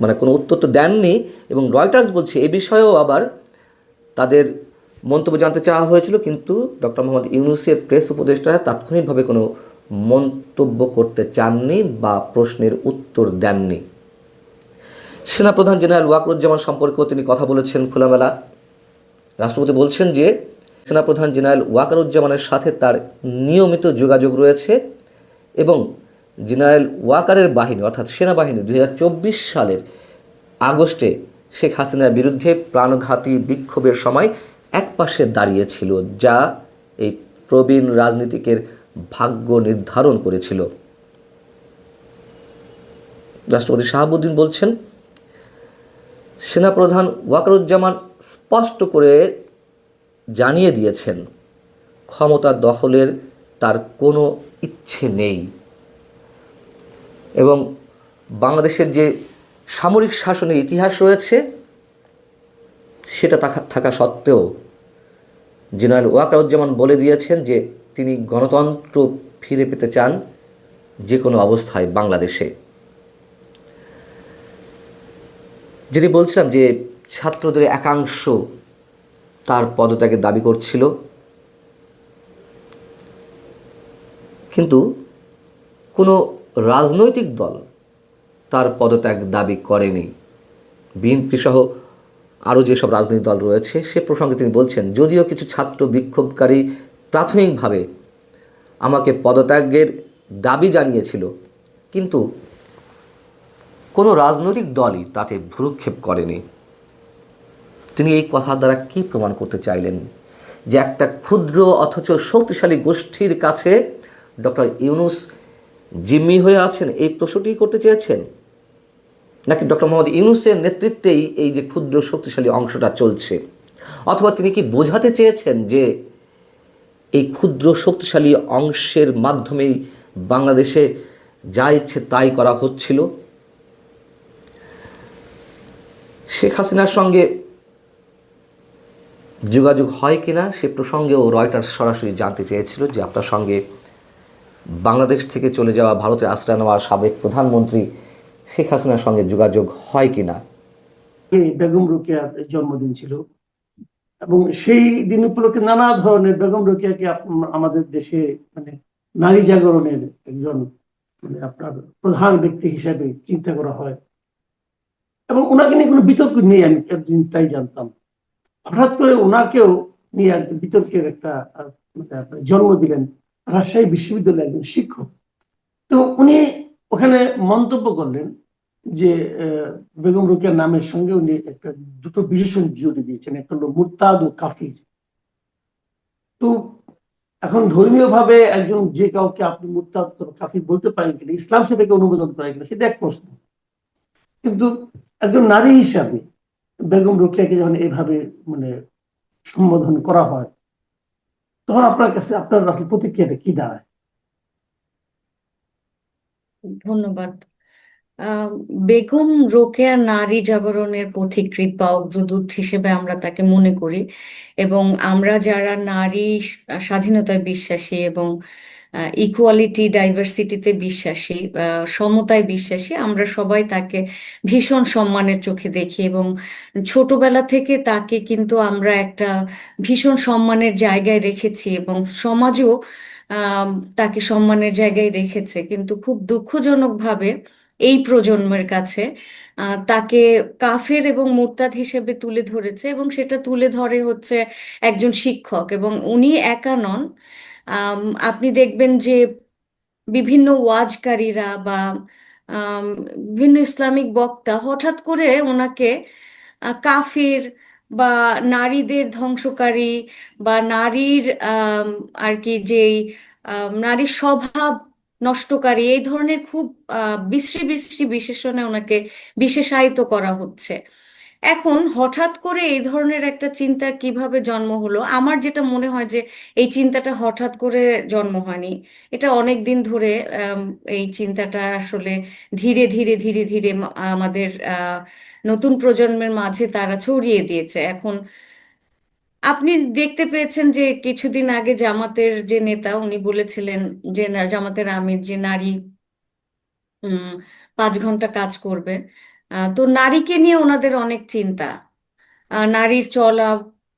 মানে কোনো উত্তর তো দেননি। এবং রয়টার্স বলছে এই বিষয়েও আবার তাদের মন্তব্য জানতে চাওয়া হয়েছিল, কিন্তু ডক্টর মোহাম্মদ ইউনূসের প্রেস উপদেষ্টারা তাৎক্ষণিকভাবে কোনো মন্তব্য করতে চাননি বা প্রশ্নের উত্তর দেননি। সেনাপ্রধান জেনারেল ওয়াকারুজ্জামান সম্পর্কেও তিনি কথা বলেছেন খোলামেলা। রাষ্ট্রপতি বলছেন যে সেনাপ্রধান জেনারেল ওয়াকারুজ্জামানের সাথে তার নিয়মিত যোগাযোগ রয়েছে এবং জেনারেল ওয়াকারের বাহিনী অর্থাৎ সেনাবাহিনী 2024 সালের আগস্টে শেখ হাসিনার বিরুদ্ধে প্রাণঘাতী বিক্ষোভের সময় একপাশে দাঁড়িয়েছিল, যা এই প্রবীণ রাজনীতিকের ভাগ্য নির্ধারণ করেছিল। রাষ্ট্রপতি শাহাবুদ্দিন বলছেন সেনাপ্রধান ওয়াকারুজ্জামান স্পষ্ট করে জানিয়ে দিয়েছেন ক্ষমতা দখলের তার কোনো ইচ্ছে নেই এবং বাংলাদেশের যে সামরিক শাসনের ইতিহাস রয়েছে সেটা থাকা সত্ত্বেও জেনারেল ওয়াকারুজ্জামান বলে দিয়েছেন যে তিনি গণতন্ত্র ফিরে পেতে চান যে কোনো অবস্থায় বাংলাদেশে। যেটি বলছিলাম যে ছাত্রদের একাংশ তার পদত্যাগের দাবি করছিল, কিন্তু কোনো রাজনৈতিক দল তার পদত্যাগ দাবি করেনি। বিএনপি সহ আরও যেসব রাজনৈতিক দল রয়েছে সে প্রসঙ্গে তিনি বলছেন, যদিও কিছু ছাত্র বিক্ষোভকারী প্রাথমিকভাবে আমাকে পদত্যাগের দাবি জানিয়েছিল, কিন্তু কোনো রাজনৈতিক দলই তাতে ভ্রুক্ষেপ করেনি। তিনি এই কথার দ্বারা কী প্রমাণ করতে চাইলেন? যে একটা ক্ষুদ্র অথচ শক্তিশালী গোষ্ঠীর কাছে ডক্টর ইউনূস জিম্মি হয়ে আছেন, এই প্রশ্নটি করতে চেয়েছেন? নাকি ডক্টর মোহাম্মদ ইউনূসের নেতৃত্বেই এই যে ক্ষুদ্র শক্তিশালী অংশটা চলছে? অথবা তিনি কি বোঝাতে চেয়েছেন যে এই ক্ষুদ্র শক্তিশালী অংশের মাধ্যমেই বাংলাদেশে যা ইচ্ছে তাই করা হচ্ছিল? শেখ হাসিনার সঙ্গে যোগাযোগ হয় কিনা সে প্রসঙ্গেও রয়টার্স সরাসরি জানতে চেয়েছিল যে আপনার সঙ্গে বাংলাদেশ থেকে চলে যাওয়া, ভারতের আশ্রয় নেওয়া সাবেক প্রধানমন্ত্রী শেখ হাসিনার সঙ্গে যোগাযোগ হয় কিনা। বেগম রোকেয়ার জন্মদিন ছিল এবং সেই দিন উপলক্ষে নানা ধরনের বেগম রোকেয়াকে আমাদের দেশে মানে নারী জাগরণের একজন মানে আপনার প্রধান ব্যক্তি হিসেবে চিন্তা করা হয় এবং ওনাকে নিয়ে কোনো বিতর্ক নেই, আমি একদিন তাই জানতাম। হঠাৎ করে ওনাকেও নিয়ে বিতর্কের একটা মানে আপনার জন্ম দিলেন রাজশাহী বিশ্ববিদ্যালয়ের একজন শিক্ষক। তো উনি ওখানে মন্তব্য করলেন যে বেগম রোকেয়ার নামের সঙ্গে উনি একটা দুটো বিশেষণ জুড়ে দিয়েছেন, একটা হলো মুরতাদ ও কাফির। তো এখন ধর্মীয় ভাবে একজন যে কাউকে আপনি মুরতাদ কাফির বলতে পারেন কিনা, ইসলাম সেটাকে অনুমোদন করে কিনা, সেটা এক প্রশ্ন। কিন্তু একজন নারী হিসাবে বেগম রোকেয়াকে যখন এইভাবে মানে সম্বোধন করা হয়, তখন আপনার কাছে আপনার আসলে প্রতিক্রিয়াটা কি দাঁড়ায়? ধন্যবাদ। আহ, বেগম রোকেয়া নারী জাগরণের পথিকৃৎ বা অগ্রদূত হিসেবে আমরা তাকে মনে করি, এবং আমরা যারা নারী স্বাধীনতায় বিশ্বাসী এবং ইকুয়ালিটি ডাইভার্সিটিতে বিশ্বাসী, সমতায় বিশ্বাসী, আমরা সবাই তাকে ভীষণ সম্মানের চোখে দেখি এবং ছোটবেলা থেকে তাকে কিন্তু আমরা একটা ভীষণ সম্মানের জায়গায় রেখেছি এবং সমাজও আহ, তাকে সম্মানের জায়গায় রেখেছে। কিন্তু খুব দুঃখজনকভাবে এই প্রজন্মের কাছে তাকে কাফের এবং মুরতাদ হিসেবে তুলে ধরেছে, এবং সেটা তুলে ধরে হচ্ছে একজন শিক্ষক, এবং উনি একা নন। আম, আপনি দেখবেন যে বিভিন্ন ওয়াজকারীরা বা আম, বিভিন্ন ইসলামিক বক্তা হঠাৎ করে ওনাকে কাফির বা নারীদের ধ্বংসকারী বা নারীর আর কি যেই নারীর স্বভাব নষ্টকারী, এই ধরনের খুব বিশ্রী বিশ্রী বিশেষণে ওনাকে বিশেষায়িত করা হচ্ছে। এখন হঠাৎ করে এই ধরনের একটা চিন্তা কিভাবে জন্ম হলো? আমার যেটা মনে হয় যে এই চিন্তাটা হঠাৎ করে জন্ম হয়নি, এটা অনেক দিন ধরে এই চিন্তাটা আসলে ধীরে ধীরে ধীরে ধীরে আমাদের নতুন প্রজন্মের মাঝে তারা ছড়িয়ে দিয়েছে। এখন আপনি দেখতে পেয়েছেন যে কিছুদিন আগে জামাতের যে নেতা উনি বলেছিলেন যে জামাতের আমির যে নারী উম 5 ঘন্টা কাজ করবে। তো নারীকে নিয়ে ওনাদের অনেক চিন্তা, নারীর চলা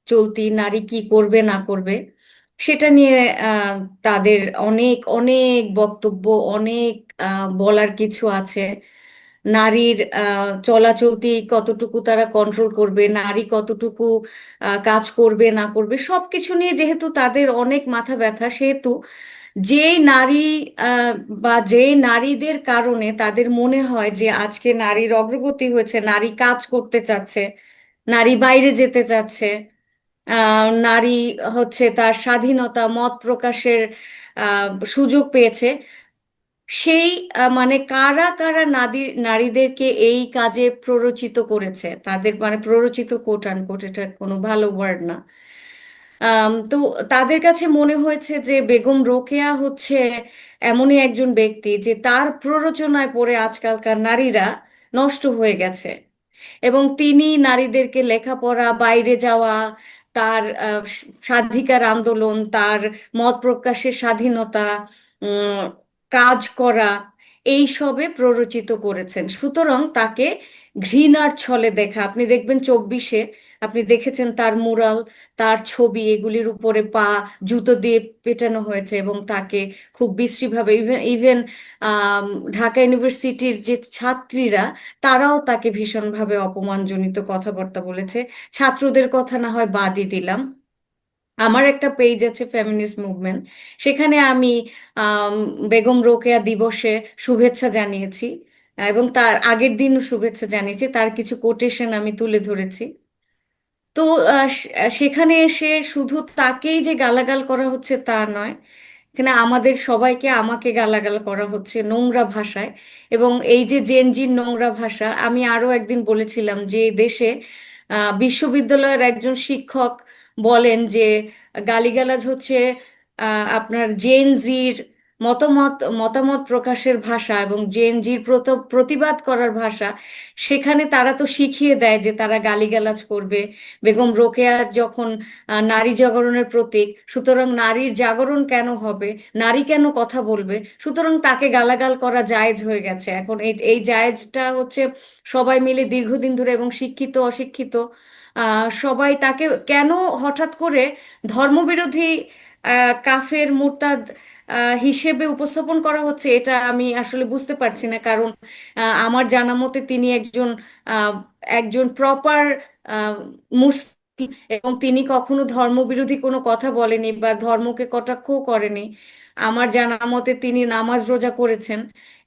চলতি, নারী কি করবে না করবে সেটা নিয়ে আহ, তাদের অনেক অনেক বক্তব্য, অনেক বলার কিছু আছে। নারীর চলাচলতি কতটুকু তারা কন্ট্রোল করবে, নারী কতটুকু কাজ করবে না করবে, সবকিছু নিয়ে যেহেতু তাদের অনেক মাথা ব্যথা, সেহেতু যে নারী বা যে নারীদের কারণে তাদের মনে হয় যে আজকে নারীর অগ্রগতি হয়েছে, নারী কাজ করতে চাচ্ছে, নারী বাইরে যেতে চাচ্ছে, নারী হচ্ছে তার স্বাধীনতা মত প্রকাশের সুযোগ পেয়েছে, সেই মানে কারা কারা নারীদেরকে এই কাজে প্ররোচিত করেছে, তাদের মানে প্ররোচিত কোট আনকোট, এটা কোনো ভালো ওয়ার্ড না। তো তাদের কাছে মনে হয়েছে যে বেগম রোকেয়া হচ্ছে এমনই একজন ব্যক্তি যে তার প্ররোচনায় পড়ে আজকালকার নারীরা নষ্ট হয়ে গেছে, এবং তিনি নারীদেরকে লেখাপড়া, বাইরে যাওয়া, তার স্বাধিকার আন্দোলন, তার মত প্রকাশের স্বাধীনতা, উম, কাজ করা, এই সবে প্ররোচিত করেছেন। সুতরাং তাকে ঘৃণার ছলে দেখা, আপনি দেখবেন 24-এ আপনি দেখেছেন তার মুরাল, তার ছবি, এগুলির উপরে পা জুতো দিয়ে পেটানো হয়েছে এবং তাকে খুব বিশ্রীভাবে, ইভেন ইভেন ঢাকা ইউনিভার্সিটির যে ছাত্রীরা, তারাও তাকে ভীষণভাবে অপমানজনিত কথাবার্তা বলেছে। ছাত্রদের কথা না হয় বাদই দিলাম, আমার একটা পেজ আছে ফেমিনিস্ট মুভমেন্ট, সেখানে আমি আম, বেগম রোকেয়া দিবসে শুভেচ্ছা জানিয়েছি এবং তার আগের দিনও শুভেচ্ছা জানিয়েছি, তার কিছু কোটেশন আমি তুলে ধরেছি। তো সেখানে এসে শুধু তাকেই যে গালাগাল করা হচ্ছে তা নয়, এখানে আমাদের সবাইকে, আমাকে গালাগাল করা হচ্ছে নোংরা ভাষায়। এবং এই যে জেনজির নোংরা ভাষা, আমি আরো একদিন বলেছিলাম যে এই দেশে বিশ্ববিদ্যালয়ের একজন শিক্ষক বলেন যে গালিগালাজ হচ্ছে আপনার জেনজির মতামত প্রকাশের ভাষা এবং জেনজির প্রতিবাদ করার ভাষা। সেখানে তারা তো শিখিয়ে দেয় যে তারা গালিগালাজ করবে। বেগম রোকেয়া যখন নারী জাগরণের প্রতীক, সুতরাং নারীর জাগরণ কেন হবে, নারী কেন কথা বলবে, সুতরাং তাকে গালাগাল করা জায়েজ হয়ে গেছে। এখন এই এই জায়েজটা হচ্ছে সবাই মিলে দীর্ঘদিন ধরে, এবং শিক্ষিত অশিক্ষিত সবাই তাকে কেন হঠাৎ করে ধর্মবিরোধী কাফের মুরতাদ হিসেবে উপস্থাপন করা হচ্ছে, এটা আমি আসলে বুঝতে পারছি না। কারণ আমার জানা মতে তিনি আহ, একজন প্রপার মুসলিম, এবং তিনি কখনো ধর্মবিরোধী কোনো কথা বলেনি বা ধর্মকে কটাক্ষও করেনি। আমার জানা মতে তিনি নামাজ রোজা করেছেন,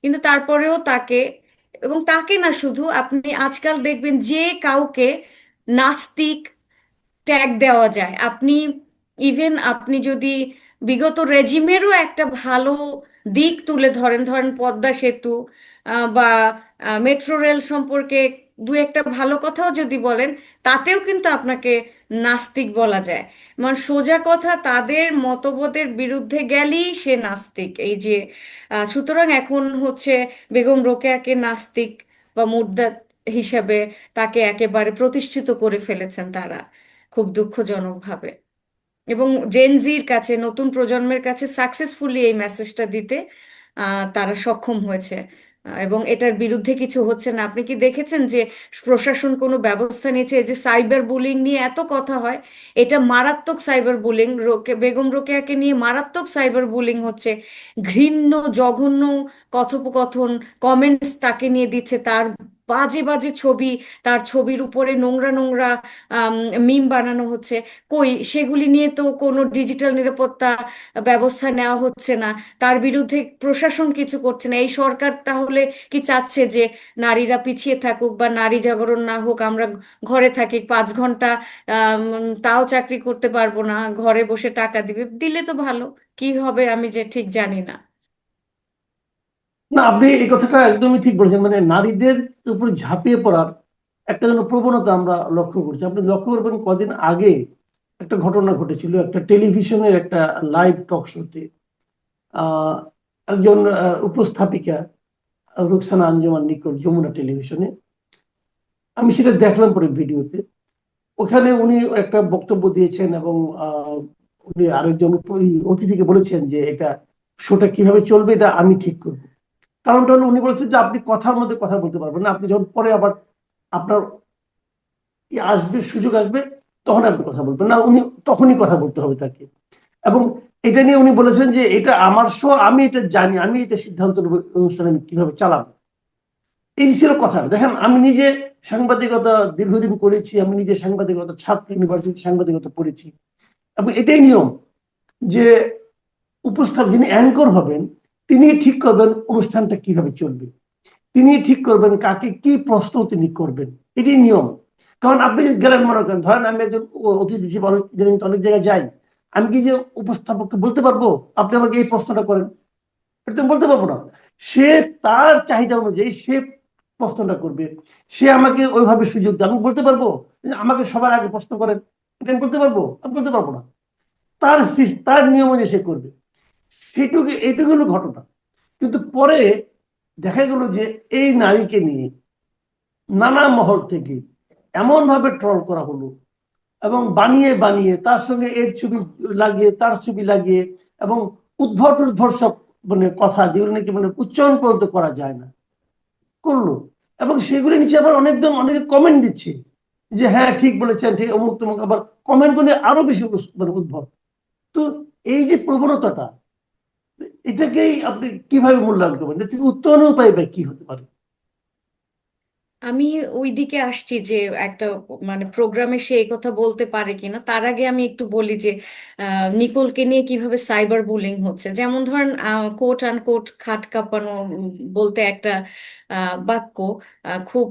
কিন্তু তারপরেও তাকে, এবং তাকে না শুধু, আপনি আজকাল দেখবেন যে কাউকে নাস্তিক ট্যাগ দেওয়া যায়। আপনি ইভেন আপনি যদি বিগত রেজিমেরও একটা ভালো দিক তুলে ধরেন, ধরেন পদ্মা সেতু বা মেট্রো রেল সম্পর্কে দু একটা ভালো কথাও যদি বলেন, তাতেও কিন্তু আপনাকে নাস্তিক বলা যায়। মানে সোজা কথা, তাদের মতবাদের বিরুদ্ধে গেলেই সে নাস্তিক। এই যে সুতরাং এখন হচ্ছে বেগম রোকেয়াকে নাস্তিক বা মুর্দাত হিসাবে তাকে একেবারে প্রতিষ্ঠিত করে ফেলেছেন তারা, খুব দুঃখজনকভাবে। এবং জেনজির কাছে, নতুন প্রজন্মের কাছে সাকসেসফুলি এই মেসেজটা দিতে তারা সক্ষম হয়েছে। এবং এটার বিরুদ্ধে কিছু হচ্ছে না। আপনি কি দেখেছেন যে প্রশাসন কোনো ব্যবস্থা নিয়েছে? এই যে সাইবার বুলিং নিয়ে এত কথা হয়, এটা মারাত্মক সাইবার বুলিং। বেগম রোকেয়াকে নিয়ে মারাত্মক সাইবার বুলিং হচ্ছে, ঘৃণ্য জঘন্য কথোপকথন, কমেন্টস তাকে নিয়ে দিচ্ছে, তার বাজে বাজে ছবি, তার ছবির উপরে নোংরা নোংরা মিম বানানো হচ্ছে। কই, সেগুলি নিয়ে তো কোনো ডিজিটাল নিরাপত্তা ব্যবস্থা নেওয়া হচ্ছে না, তার বিরুদ্ধে প্রশাসন কিছু করছে না। এই সরকার তাহলে কি চাচ্ছে যে নারীরা পিছিয়ে থাকুক বা নারী জাগরণ না হোক, আমরা ঘরে থাকি 5 ঘন্টা, তাও চাকরি করতে পারবো না, ঘরে বসে টাকা দিবে, দিলে তো ভালো, কি হবে আমি যে ঠিক জানি না। না, আপনি এই কথাটা একদমই ঠিক বলেছেন। মানে নারীদের উপর ঝাঁপিয়ে পড়ার একটা যেন প্রবণতা আমরা লক্ষ্য করছি। আপনি লক্ষ্য করবেন কদিন আগে একটা ঘটনা ঘটেছিল একটা টেলিভিশনের একটা লাইভ টক শোতে। একজন উপস্থাপিকা রুকসানা আঞ্জুমান নিকট, যমুনা টেলিভিশনে, আমি সেটা দেখলাম পরে ভিডিওতে। ওখানে উনি একটা বক্তব্য দিয়েছেন এবং উনি আরেকজন অতিথিকে বলেছেন যে এটা শোটা কিভাবে চলবে এটা আমি ঠিক করবো। কারণটা হলো উনি বলেছেন যে আপনি কথার মধ্যে কথা বলতে পারবেন না, আপনি যখন পরে আবার আপনার আসবে, সুযোগ আসবে, তখন আপনি কথা বলবেন না, উনি তখনই কথা বলতে হবে তাকে। এবং এটা নিয়ে উনি বলেছেন যে এটা আমার শো, আমি এটা জানি, আমি এটা সিদ্ধান্ত নেব অনুষ্ঠানে আমি কিভাবে চালাবো। এই ছিল কথা। দেখেন, আমি নিজে সাংবাদিকতা দীর্ঘদিন করেছি, আমি নিজে সাংবাদিকতা ছাত্র, ইউনিভার্সিটি সাংবাদিকতা পড়েছি, এবং এটাই নিয়ম যে উপস্থাপক যিনি অ্যাঙ্কর হবেন তিনি ঠিক করবেন অনুষ্ঠানটা কিভাবে চলবে, তিনি ঠিক করবেন কাকে কি প্রশ্ন তিনি করবেন, এটাই নিয়ম। কারণ আপনি গেলেন, মনে করেন, ধরেন আমি একজন অতিথি হিসেবে অনেক জায়গায় যাই, আমি কি যে উপস্থাপককে বলতে পারবো আপনি আমাকে এই প্রশ্নটা করেন? এটা তো বলতে পারবো না। সে তার চাহিদা অনুযায়ী সে প্রশ্নটা করবে, সে আমাকে ওইভাবে সুযোগ দেয়। আমি বলতে পারবো যে আমাকে সবার আগে প্রশ্ন করেন, এটা আমি বলতে পারবো? আমি বলতে পারবো না। তার তার নিয়ম অনুযায়ী সে করবে। সেটুকু, এইটুকু হলো ঘটনা। কিন্তু পরে দেখা গেল যে এই নারীকে নিয়ে নানা মহল থেকে এমন ভাবে ট্রল করা হলো, এবং বানিয়ে বানিয়ে তার সঙ্গে এর ছবি লাগিয়ে, তার ছবি লাগিয়ে, এবং উদ্ভট উদ্ভট সব মানে কথা যেগুলো নাকি মানে উচ্চারণ পর্যন্ত করা যায় না করলো। এবং সেগুলি নিচে আবার অনেকজন অনেকে কমেন্ট দিচ্ছে যে হ্যাঁ ঠিক বলেছেন, ঠিক অমুক তমুক, আবার কমেন্ট গুলি আরো বেশি মানে উদ্ভট। তো এই যে প্রবণতাটা, এটাকেই আপনি কিভাবে মূল্যায়ন করবেন? এর থেকে উত্তরণের উপায় বা কি হতে পারে? আমি ওই দিকে আসছি যে একটা মানে প্রোগ্রামে সে এই কথা বলতে পারে কিনা, তার আগে আমি একটু বলি যে নিকোলকে নিয়ে কিভাবে সাইবার বুলিং হচ্ছে। যেমন ধরেন কোট আনকোট খাট কাঁপানো বলতে একটা বাক্য খুব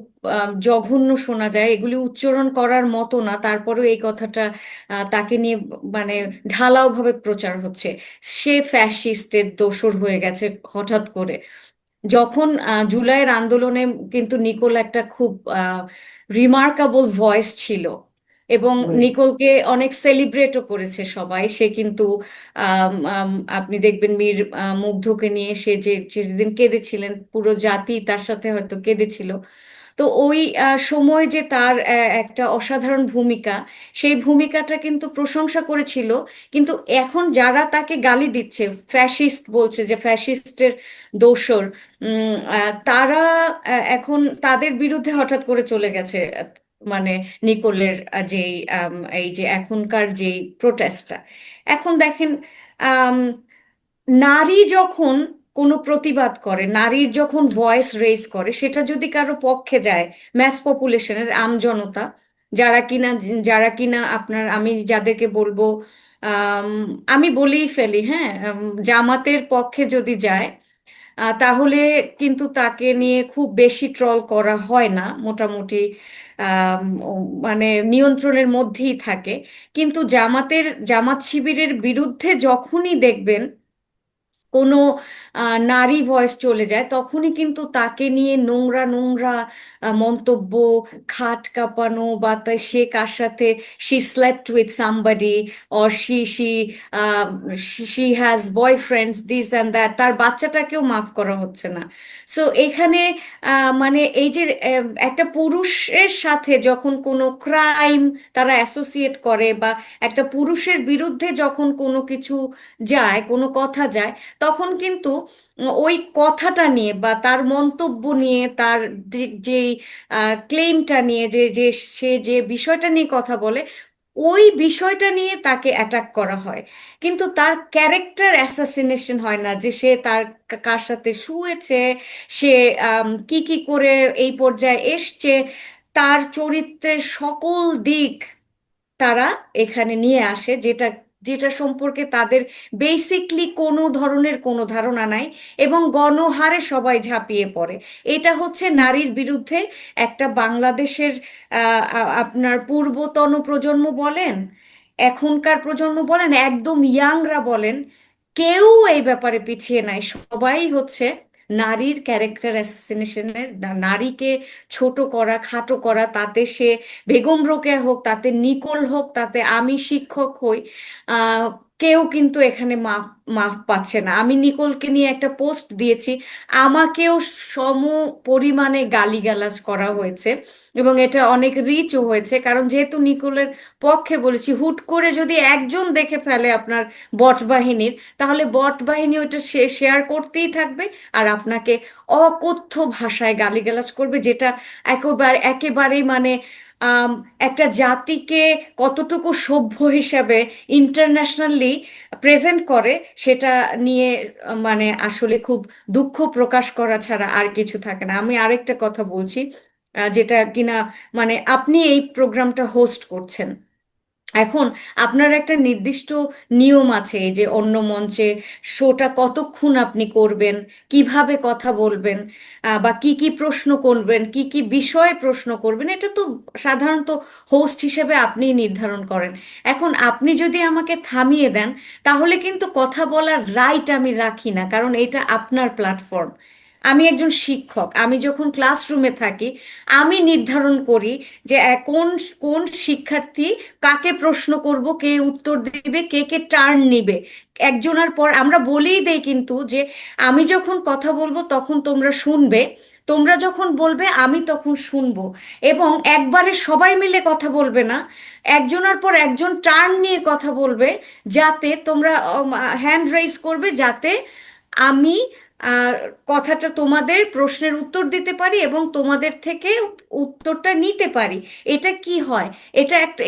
জঘন্য শোনা যায়, এগুলি উচ্চারণ করার মতো না, তারপরেও এই কথাটা তাকে নিয়ে মানে ঢালাও ভাবে প্রচার হচ্ছে। সে ফ্যাসিস্টের দোসর হয়ে গেছে হঠাৎ করে। যখন জুলাইয়ের আন্দোলনে কিন্তু নিকোল একটা খুব রিমার্কেবল ভয়েস ছিল, এবং Right. নিকোলকে অনেক সেলিব্রেটও করেছে সবাই। সে কিন্তু আপনি দেখবেন মীর মুগ্ধকে নিয়ে সে যেদিন কেঁদেছিলেন, পুরো জাতি তার সাথে হয়তো কেঁদেছিল। তো ওই সময় যে তার একটা অসাধারণ ভূমিকা, সেই ভূমিকাটা কিন্তু প্রশংসা করেছিল। কিন্তু এখন যারা তাকে গালি দিচ্ছে, ফ্যাসিস্ট বলছে, যে ফ্যাসিস্টের দোসর, তারা এখন তাদের বিরুদ্ধে হঠাৎ করে চলে গেছে। মানে নিকোলের যেই এই যে এখনকার যেই প্রোটেস্টটা, এখন দেখেন, আম, নারী যখন কোনো প্রতিবাদ করে, নারীর যখন ভয়েস রেজ করে, সেটা যদি কারো পক্ষে যায়, ম্যাস পপুলেশনের আমজনতা, যারা কিনা আপনার, আমি যাদেরকে বলবো, আম, আমি বলেই ফেলি, হ্যাঁ, জামাতের পক্ষে যদি যায়, তাহলে কিন্তু তাকে নিয়ে খুব বেশি ট্রল করা হয় না, মোটামুটি মানে নিয়ন্ত্রণের মধ্যেই থাকে। কিন্তু জামাত শিবিরের বিরুদ্ধে যখনই দেখবেন কোনো নারী ভয়েস চলে যায়, তখনই কিন্তু তাকে নিয়ে নোংরা নোংরা মন্তব্য, খাট কাঁপানো, বা সে কার সাথে she slept with somebody, or she has boyfriends, this and that, তার বাচ্চাটাকেও মাফ করা হচ্ছে না। সো এখানে মানে এই যে একটা পুরুষের সাথে যখন কোনো ক্রাইম তারা অ্যাসোসিয়েট করে, বা একটা পুরুষের বিরুদ্ধে যখন কোনো কিছু যায়, কোনো কথা যায়, তখন কিন্তু ওই কথাটা নিয়ে বা তার মন্তব্য নিয়ে, তার যে ক্লেমটা নিয়ে, যে সে যে বিষয়টা নিয়ে কথা বলে, ওই বিষয়টা নিয়ে তাকে অ্যাটাক করা হয়। কিন্তু তার ক্যারেক্টার অ্যাসাসিনেশন হয় না, যে সে তার কার সাথে শুয়েছে, সে কি কি করে এই পর্যায়ে এসছে, তার চরিত্রের সকল দিক তারা এখানে নিয়ে আসে, যেটা যেটা সম্পর্কে তাদের বেসিকলি কোনো ধরনের কোনো ধারণা নাই, এবং গণহারে সবাই ঝাঁপিয়ে পড়ে। এটা হচ্ছে নারীর বিরুদ্ধে একটা বাংলাদেশের আপনার পূর্বতন প্রজন্ম বলেন, এখনকার প্রজন্ম বলেন, একদম ইয়াংরা বলেন, কেউ এই ব্যাপারে পিছিয়ে নাই। সবাই হচ্ছে নারীর ক্যারেক্টার অ্যাসাসিনেশনের, নারীকে ছোট করা, খাটো করা, তাতে সে বেগম রোকেয়া হোক, তাতে নিকোল হোক, তাতে আমি শিক্ষক হই, আহ, কেউ কিন্তু এখানে মাফ মাফ পাচ্ছে না। আমি নিকোলকে নিয়ে একটা পোস্ট দিয়েছি, আমাকেও সম পরিমাণে গালিগালাজ করা হয়েছে, এবং এটা অনেক রিচও হয়েছে, কারণ যেহেতু নিকোলের পক্ষে বলেছি, হুট করে যদি একজন দেখে ফেলে আপনার বট বাহিনীর, তাহলে বট বাহিনী ওইটা শেয়ার করতেই থাকবে, আর আপনাকে অকথ্য ভাষায় গালিগালাজ করবে, যেটা একেবারেই মানে আম, একটা জাতিকে কতটুকু সভ্য হিসাবে ইন্টারন্যাশনালি প্রেজেন্ট করে, সেটা নিয়ে মানে আসলে খুব দুঃখ প্রকাশ করা ছাড়া আর কিছু থাকে না। আমি আরেকটা কথা বলছি, যেটা কিনা মানে আপনি এই প্রোগ্রামটা হোস্ট করছেন, এখন আপনার একটা নির্দিষ্ট নিয়ম আছে, এই যে অন্য মঞ্চে শোটা কতক্ষণ আপনি করবেন, কিভাবে কথা বলবেন, বা কি কি প্রশ্ন করবেন, কি কি বিষয়ে প্রশ্ন করবেন, এটা তো সাধারণত হোস্ট হিসেবে আপনিই নির্ধারণ করেন। এখন আপনি যদি আমাকে থামিয়ে দেন, তাহলে কিন্তু কথা বলার রাইট আমি রাখি না, কারণ এটা আপনার প্ল্যাটফর্ম। আমি একজন শিক্ষক, আমি যখন ক্লাসরুমে থাকি আমি নির্ধারণ করি যে কোন কোন শিক্ষার্থী কাকে প্রশ্ন করব, কে উত্তর দিবে, কে কে টার্ন নিবে। একজনের পর আমরা বলেই দেই কিন্তু যে আমি যখন কথা বলবো তখন তোমরা শুনবে, তোমরা যখন বলবে আমি তখন শুনবো। এবং একবারে সবাই মিলে কথা বলবে না, একজনের পর একজন টার্ন নিয়ে কথা বলবে, যাতে তোমরা হ্যান্ড রাইজ করবে, যাতে আমি আহ, কথাটা তোমাদের প্রশ্নের উত্তর দিতে পারি এবং তোমাদের থেকে উত্তরটা নিতে পারি। এটা কি হয়,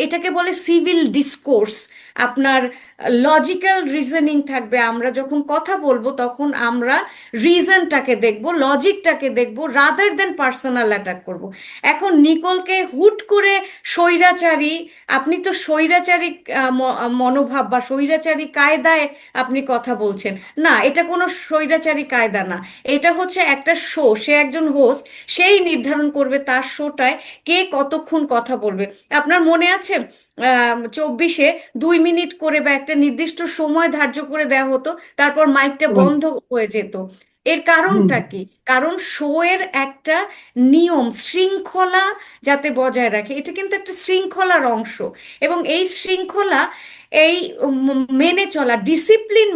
এটাকে বলে সিভিল ডিসকোর্স। আপনার লজিক্যাল রিজনিং থাকবে, আমরা যখন কথা বলবো তখন আমরা রিজনটাকে দেখব, লজিকটাকে দেখব, রাদার দেন পার্সোনাল অ্যাটাক করব। এখন নিকোলকে হুট করে স্বৈরাচারী, আপনি তো স্বৈরাচারী মনোভাব বা স্বৈরাচারী কায়দায় আপনি কথা বলছেন, না এটা কোনো স্বৈরাচারী কায়দা না। এটা হচ্ছে একটা শো, সে একজন হোস্ট, সেই নির্ধারণ করবে তার শোটায় কে কতক্ষণ কথা বলবে। আপনার মনে আছে 24-এ 2 মিনিট করে বা একটা নির্দিষ্ট সময় ধার্য করে দেওয়া হতো, তারপর মাইকটা বন্ধ হয়ে যেত। এর হুম। কারণটা কি? কারণ শো এর একটা নিয়ম শৃঙ্খলা যাতে বজায় রাখে, এটা কিন্তু একটা শৃঙ্খলার অংশ। এবং এই শৃঙ্খলা, এই মেনে চলা, ডিসিপ্লিন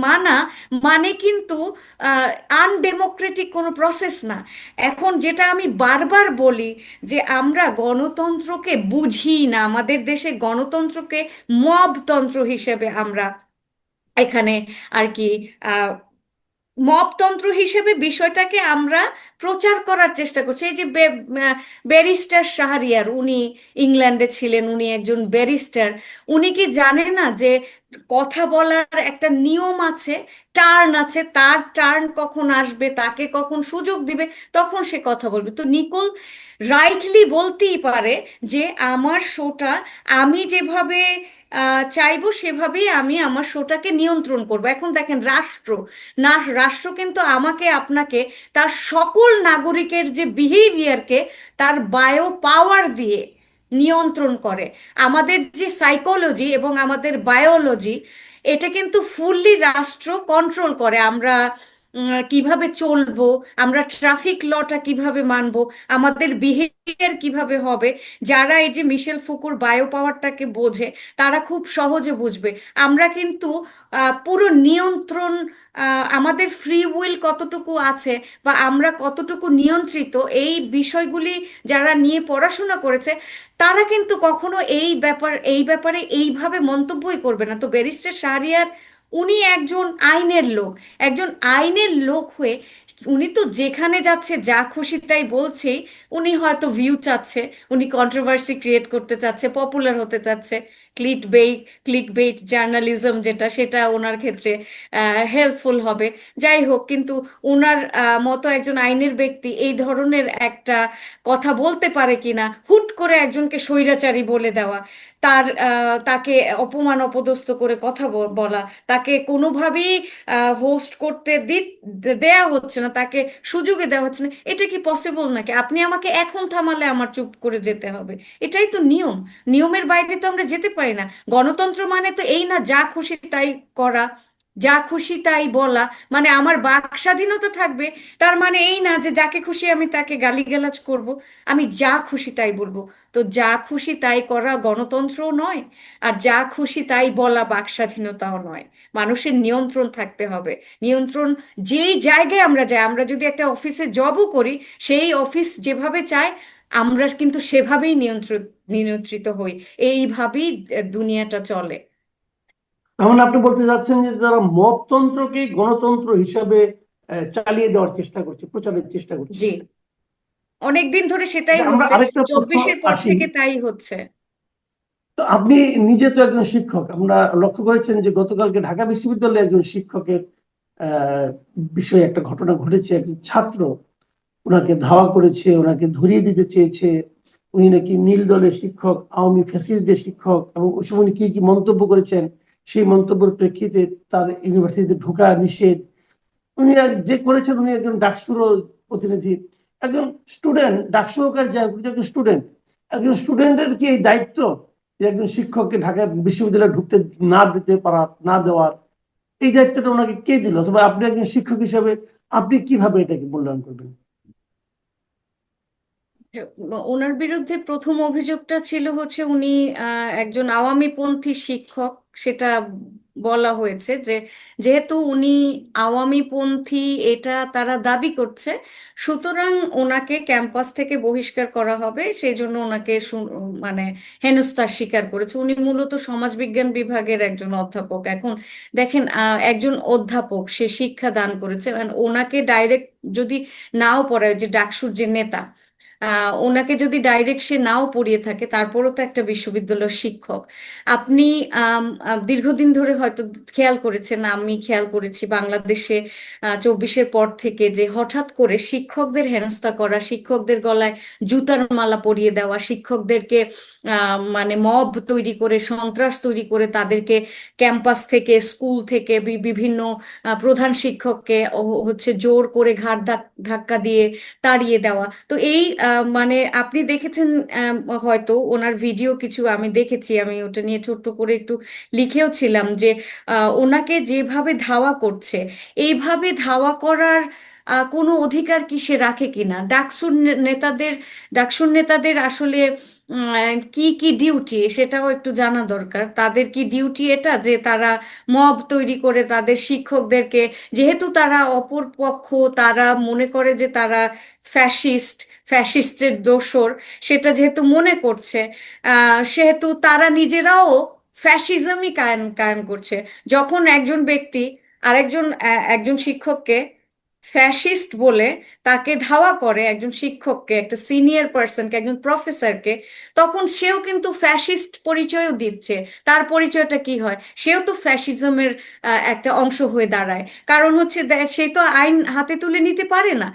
মানা মানে কিন্তু আনডেমোক্রেটিক কোনো প্রসেস না। এখন যেটা আমি বারবার বলি যে আমরা গণতন্ত্রকে বুঝি না, আমাদের দেশে গণতন্ত্রকে মবতন্ত্র হিসেবে আমরা এখানে আর কি মপতন্ত্র হিসেবে বিষয়টাকে আমরা প্রচার করার চেষ্টা করছি। এই যে ব্যারিস্টার শাহরিয়ার, উনি ইংল্যান্ডে ছিলেন, উনি একজন ব্যারিস্টার। উনি কি জানে না যে কথা বলার একটা নিয়ম আছে, টার্ন আছে, তার টার্ন কখন আসবে, তাকে কখন সুযোগ দিবে, তখন সে কথা বলবে। তো নিকোল রাইটলি বলতেই পারে যে আমার শোটা আমি যেভাবে চাইবো সেভাবেই আমি আমার শোটাকে নিয়ন্ত্রণ করব। এখন দেখেন রাষ্ট্র কিন্তু আমাকে আপনাকে তার সকল নাগরিকের যে বিহেভিয়ারকে তার বায়ো পাওয়ার দিয়ে নিয়ন্ত্রণ করে। আমাদের যে সাইকোলজি এবং আমাদের বায়োলজি, এটা কিন্তু ফুললি রাষ্ট্র কন্ট্রোল করে। আমরা কিভাবে চলবো, আমরা ট্রাফিক লটা কিভাবে মানবো, আমাদের বিহেভিয়ার কিভাবে হবে, যারা এই যে মিশেল ফুকুর বায়ো পাওয়ারটাকে বোঝে তারা খুব সহজে বুঝবে। আমরা কিন্তু পুরো নিয়ন্ত্রণ, আমাদের ফ্রি উইল কতটুকু আছে বা আমরা কতটুকু নিয়ন্ত্রিত, এই বিষয়গুলি যারা নিয়ে পড়াশোনা করেছে তারা কিন্তু কখনো এই ব্যাপারে এইভাবে মন্তব্যই করবে না। তো ব্যারিস্টার শাহরিয়ার উনি একজন আইনের লোক, একজন আইনের লোক হয়ে উনি তো যেখানে যাচ্ছে যা খুশি তাই বলছে। উনি হয়তো ভিউ চাচ্ছে, উনি কন্ট্রোভার্সি ক্রিয়েট করতে চাচ্ছে, পপুলার হতে চাচ্ছে, ক্লিক বেইট জার্নালিজম যেটা, সেটা ওনার ক্ষেত্রে হেল্পফুল হবে। যাই হোক, কিন্তু ওনার মতো একজন আইনের ব্যক্তি এই ধরনের একটা কথা বলতে পারে কিনা, হুট করে একজনকে স্বৈরাচারী বলে দেওয়া, তাকে অপমান অপদস্থ করে কথা বলা, তাকে কোনোভাবেই হোস্ট করতে দেয়া হচ্ছে না, তাকে সুযোগে দেওয়া হচ্ছে না, এটা কি পসিবল নাকি? আপনি আমাকে এখন থামালে আমার চুপ করে যেতে হবে, এটাই তো নিয়ম। নিয়মের বাইরে তো আমরা যেতে পারি না। গণতন্ত্র মানে তো এই না যা খুশি তাই করা, যা খুশি তাই বলা। মানে আমার বাক স্বাধীনতা থাকবে, তার মানে এই না যে যাকে খুশি আমি তাকে গালিগালাজ করব। আমি যা খুশি তাই বলবো। তো যা খুশি তাই করা গণতন্ত্রও নয়, আর যা খুশি তাই বলা বাক স্বাধীনতাও নয়। মানুষের নিয়ন্ত্রণ থাকতে হবে। নিয়ন্ত্রণ, যেই জায়গায় আমরা যাই, আমরা যদি একটা অফিসে জবও করি, সেই অফিস যেভাবে চায় আমরা কিন্তু সেভাবেই নিয়ন্ত্রিত হই। এইভাবেই দুনিয়াটা চলে। তার মানে আপনি বলতে যাচ্ছেন যে তারা মপতন্ত্রকে গণতন্ত্র হিসাবে চালিয়ে দেওয়ার চেষ্টা করছে, প্রচারের চেষ্টা করছে। জি, অনেকদিন ধরে সেটাই আচ্ছা, আমরা হচ্ছে, আরেকটা প্রশ্ন 24-এর পর আসি। থেকে তাই হচ্ছে। তো আপনি নিজে তো একজন শিক্ষক, আমরা লক্ষ্য করেছেন যে গতকালকে ঢাকা বিশ্ববিদ্যালয়ে একজন শিক্ষকের আহ বিষয়ে একটা ঘটনা ঘটেছে। একজন ছাত্র ওনাকে ধাওয়া করেছে, ওনাকে ধরিয়ে দিতে চেয়েছে। উনি নাকি নীল দলের শিক্ষক, আওয়ামী ফ্যাসিস্টদের শিক্ষক, এবং ওই সময় উনি কি কি মন্তব্য করেছেন, সেই মন্তব্যের প্রেক্ষিতে তার ইউনিভার্সিটিতে ঢোকা নিষেধ। উনি যে করেছেন, উনি একজন ডাকসুরও প্রতিনিধি, একজন স্টুডেন্ট, ডাকসু হোক আর যাই হোক, উনি একজন স্টুডেন্ট। একজন স্টুডেন্টের কি এই দায়িত্ব যে একজন শিক্ষককে ঢাকা বিশ্ববিদ্যালয়ে ঢুকতে না দিতে পারা, না দেওয়ার? এই দায়িত্বটা ওনাকে কে দিল? অথবা আপনি একজন শিক্ষক হিসাবে আপনি কিভাবে এটাকে মূল্যায়ন করবেন? ওনার বিরুদ্ধে প্রথম অভিযোগটা ছিল হচ্ছে উনি একজন আওয়ামীপন্থী শিক্ষক, সেটা বলা হয়েছে যে যেহেতু উনি আওয়ামীপন্থী এটা তারা দাবি করছে, সুতরাং ওনাকে ক্যাম্পাস থেকে বহিষ্কার করা হবে, সেই জন্য ওনাকে মানে হেনস্থার শিকার করেছে। উনি মূলত সমাজবিজ্ঞান বিভাগের একজন অধ্যাপক। এখন দেখেন, একজন অধ্যাপক, সে শিক্ষা দান করেছে, and ওনাকে ডাইরেক্ট যদি নাও পড়ায়, যে ডাকসুর যে নেতা, ওনাকে যদি ডাইরেক্ট সে নাও পড়িয়ে থাকে, তারপরও তো একটা বিশ্ববিদ্যালয়ের শিক্ষক। আপনি দীর্ঘদিন ধরে হয়তো খেয়াল করেছেন, আমি খেয়াল করেছি বাংলাদেশে 24-এর পর থেকে যে হঠাৎ করে শিক্ষকদের হেনস্থা করা, শিক্ষকদের গলায় জুতার মালা পরিয়ে দেওয়া, শিক্ষকদেরকে মানে মব তৈরি করে, সন্ত্রাস তৈরি করে, তাদেরকে ক্যাম্পাস থেকে, স্কুল থেকে, বিভিন্ন প্রধান শিক্ষককে হচ্ছে জোর করে ঘাড় ধাক্কা দিয়ে তাড়িয়ে দেওয়া। তো এই মানে আপনি দেখেছেন, হয়তো ওনার ভিডিও কিছু আমি দেখেছি, আমি ওটা নিয়ে ছোট্ট করে একটু লিখেও ছিলাম যে ওনাকে যেভাবে ধাওয়া করছে, এইভাবে ধাওয়া করার কোনো অধিকার কি সে রাখে কিনা? ডাকসুর নেতাদের আসলে কি কি ডিউটি, সেটাও একটু জানা দরকার। তাদের কি ডিউটি এটা যে তারা মব তৈরি করে তাদের শিক্ষকদেরকে, যেহেতু তারা অপর পক্ষ, তারা মনে করে যে তারা ফ্যাসিস্টের দোসর, সেটা যেহেতু মনে করছে, সেহেতু তারা নিজেরাও ফ্যাসিজমই কায়েম কায়েম করছে। যখন একজন ব্যক্তি একজন শিক্ষককে ফ্যাসিস্ট বলে তাকে ধাওয়া করে, একজন শিক্ষককে, একটা সিনিয়র পার্সনকে, একজন প্রফেসরকে, তখন সেও কিন্তু ফ্যাসিস্ট পরিচয়ও দিচ্ছে। তার পরিচয়টা কি হয়? সেও তো ফ্যাসিজমের একটা অংশ হয়ে দাঁড়ায়। কারণ হচ্ছে সে তো আইন হাতে তুলে নিতে পারে না।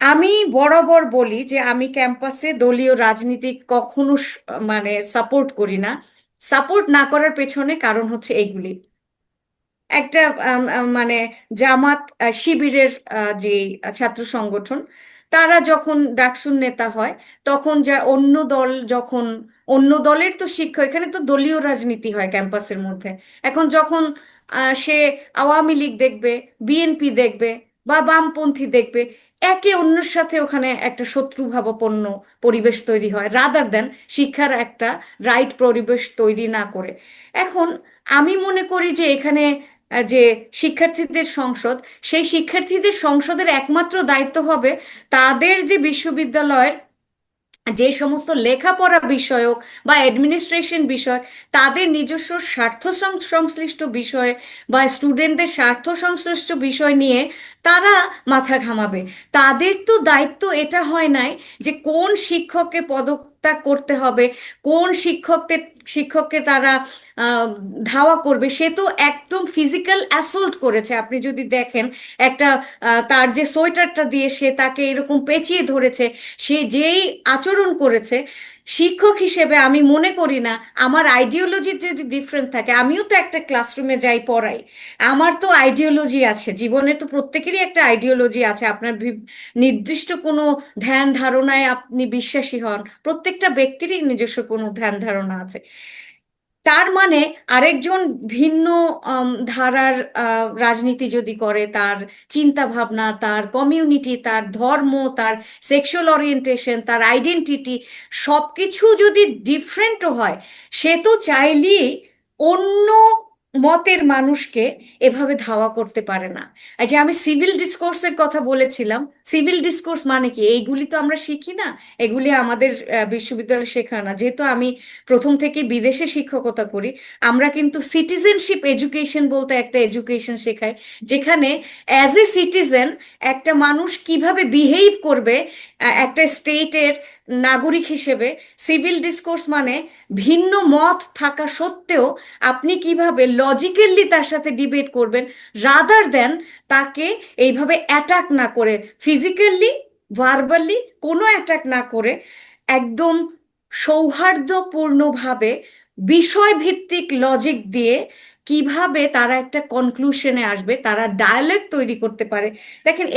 আমি বরাবর বলি যে আমি ক্যাম্পাসে দলীয় রাজনীতি কখনো মানে সাপোর্ট করি না। সাপোর্ট না করার পেছনে কারণ হচ্ছে এইগুলি। একটা মানে জামাত শিবিরের যে ছাত্র সংগঠন, তারা যখন ডাকসুর নেতা হয়, তখন যা অন্য দল, যখন অন্য দলের তো শিক্ষা, এখানে তো দলীয় রাজনীতি হয় ক্যাম্পাসের মধ্যে। এখন যখন সে আওয়ামী লীগ দেখবে, বিএনপি দেখবে, বা বামপন্থী দেখবে, একে অন্যের সাথে ওখানে একটা শত্রুভাবাপন্ন পরিবেশ তৈরি হয়, রাদার দেন শিক্ষার একটা রাইট পরিবেশ তৈরি না করে। এখন আমি মনে করি যে এখানে যে শিক্ষার্থীদের সংসদ, সেই শিক্ষার্থীদের সংসদের একমাত্র দায়িত্ব হবে তাদের যে বিশ্ববিদ্যালয়ের যে সমস্ত লেখাপড়া বিষয়ক বা অ্যাডমিনিস্ট্রেশন বিষয়ক, তাদের নিজস্ব স্বার্থ সংশ্লিষ্ট বিষয় বা স্টুডেন্টদের স্বার্থ সংশ্লিষ্ট বিষয় নিয়ে তারা মাথা ঘামাবে। তাদের তো দায়িত্ব এটা হয় নাই যে কোন শিক্ষককে পদত্যাগ করতে হবে, কোন শিক্ষককে তারা আহ, ধাওয়া করবে। সে তো একদম ফিজিক্যাল অ্যাসল্ট করেছে। আপনি যদি দেখেন, একটা তার যে সোয়েটারটা দিয়ে সে তাকে এরকম পেঁচিয়ে ধরেছে, সে যেই আচরণ করেছে, শিক্ষক হিসেবে আমি মনে করি না, আমার আইডিওলজি যদি ডিফারেন্ট থাকে, আমিও তো একটা ক্লাসরুমে যাই, পড়াই, আমার তো আইডিওলজি আছে, জীবনে তো প্রত্যেকেরই একটা আইডিওলজি আছে। আপনার নির্দিষ্ট কোনো ধ্যান ধারণায় আপনি বিশ্বাসী হন, প্রত্যেকটা ব্যক্তিরই নিজস্ব কোনো ধ্যান ধারণা আছে। তার মানে আরেকজন ভিন্ন ধারার রাজনীতি যদি করে, তার চিন্তা ভাবনা, তার কমিউনিটি, তার ধর্ম, তার সেক্সুয়াল ওরিয়েন্টেশন, তার আইডেন্টিটি, সব কিছু যদি ডিফারেন্টও হয়, সে তো চাইলেই অন্য মতের মানুষকে এভাবে ধাওয়া করতে পারে না। এই যে আমি সিভিল ডিসকোর্সের কথা বলেছিলাম, সিভিল ডিসকোর্স মানে কি? এইগুলি তো আমরা শিখি না, এগুলি আমাদের বিশ্ববিদ্যালয়ে শেখায় না। যেহেতু আমি প্রথম থেকে বিদেশে শিক্ষকতা করি, আমরা কিন্তু সিটিজেনশিপ এডুকেশন বলতে একটা এডুকেশন শেখাই, যেখানে অ্যাজ এ সিটিজেন একটা মানুষ কিভাবে বিহেভ করবে একটা স্টেটের নাগরিক হিসেবে। সিভিল ডিসকোর্স মানে ভিন্ন মত থাকা সত্ত্বেও আপনি কিভাবে লজিক্যালি তার সাথে ডিবেট করবেন, রাদার দেন তাকে এইভাবে অ্যাটাক না করে, ফিজিক্যালি, ভার্বালি কোনো অ্যাটাক না করে, একদম সৌহার্দ্যপূর্ণভাবে বিষয়ভিত্তিক লজিক দিয়ে কিভাবে তারা একটা কনক্লুশনে আসবে, তারা ডায়ালগ তৈরি করতে পারে। দেখেন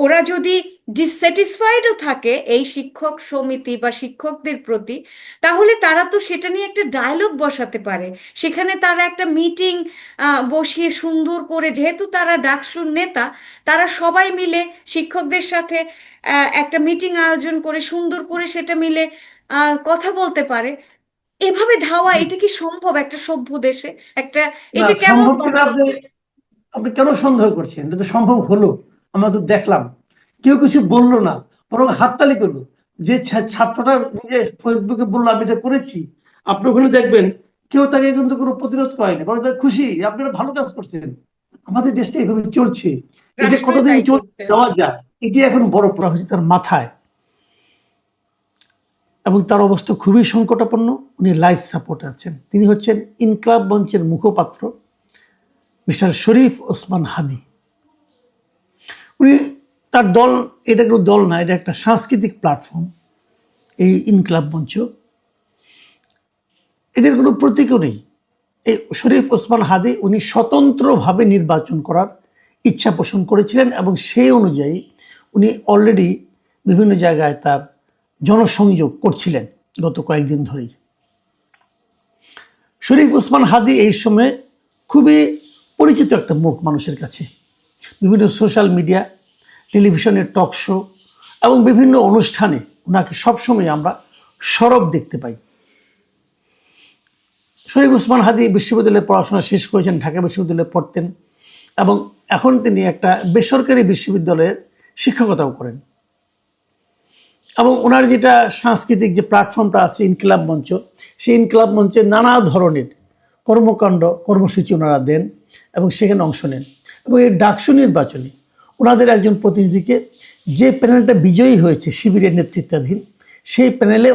ওরা যদি ডিসস্যাটিসফাইডও থাকে এই শিক্ষক সমিতি বা শিক্ষকদের প্রতি, তাহলে তারা তো সেটা নিয়ে একটা ডায়ালগ বসাতে পারে। সেখানে তারা একটা মিটিং বসিয়ে সুন্দর করে, যেহেতু তারা ডাকসুর নেতা, তারা সবাই মিলে শিক্ষকদের সাথে একটা মিটিং আয়োজন করে সুন্দর করে সেটা মিলে কথা বলতে পারে। এভাবে ধাওয়া, এটা কি সম্ভব একটা সভ্য দেশে? একটা, না, এটা কেমন সম্ভব কিনা আপনি গণতন্ত্র? আপনি কেন সন্দেহ করছেন? এটা তো সম্ভব হলো, আমরা তো দেখলাম। কেউ কিছু বললো না, বরং হাততালি করলো। যে ছাত্রটা নিজে ফেসবুকে বললো আমি এটা করেছি, আপনি ওখানে দেখবেন কেউ তাকে কিন্তু কোনো প্রতিরোধ করেনি, বরং তারা খুশি আপনারা ভালো কাজ করছেন। আমাদের দেশটা এইভাবে চলছে, এটা রাষ্ট্রই কতদিন তাই চলতে করছে। দেওয়া যায়? এটি এখন বড় পড়া হয়েছে তার মাথায়, এবং তার অবস্থা খুবই সংকটাপন্ন। উনি লাইফ সাপোর্টে আছেন। তিনি হচ্ছেন ইনকলাব মঞ্চের মুখপাত্র মিস্টার শরীফ ওসমান হাদি। উনি, তার দল, এটা কোনো দল না, এটা একটা সাংস্কৃতিক প্ল্যাটফর্ম, এই ইনকলাব মঞ্চ। এদের কোনো প্রতীকও নেই। এই শরীফ ওসমান হাদি উনি স্বতন্ত্রভাবে নির্বাচন করার ইচ্ছা পোষণ করেছিলেন, এবং সেই অনুযায়ী উনি অলরেডি বিভিন্ন জায়গায় তার জনসংযোগ করছিলেন গত কয়েকদিন ধরেই। শরীফ ওসমান হাদি এই সময় খুবই পরিচিত একটা মুখ মানুষের কাছে। বিভিন্ন সোশ্যাল মিডিয়া, টেলিভিশনের টক শো এবং বিভিন্ন অনুষ্ঠানে ওনাকে সবসময় আমরা সরব দেখতে পাই। শরীফ ওসমান হাদি বিশ্ববিদ্যালয়ে পড়াশোনা শেষ করেছেন, ঢাকা বিশ্ববিদ্যালয়ে পড়তেন, এবং এখন তিনি একটা বেসরকারি বিশ্ববিদ্যালয়ের শিক্ষকতাও করেন। এবং ওনার যেটা সাংস্কৃতিক যে প্ল্যাটফর্মটা আছে ইনকিলাব মঞ্চ, সেই ইনকিলাব মঞ্চে নানা ধরনের কর্মকাণ্ড কর্মসূচি ওনারা দেন এবং সেখানে অংশ নেন। এবং এই ডাকসু নির্বাচনে ওনাদের একজন প্রতিনিধিকে, যে প্যানেলটা বিজয়ী হয়েছে শিবিরের নেতৃত্বাধীন, সেই প্যানেলে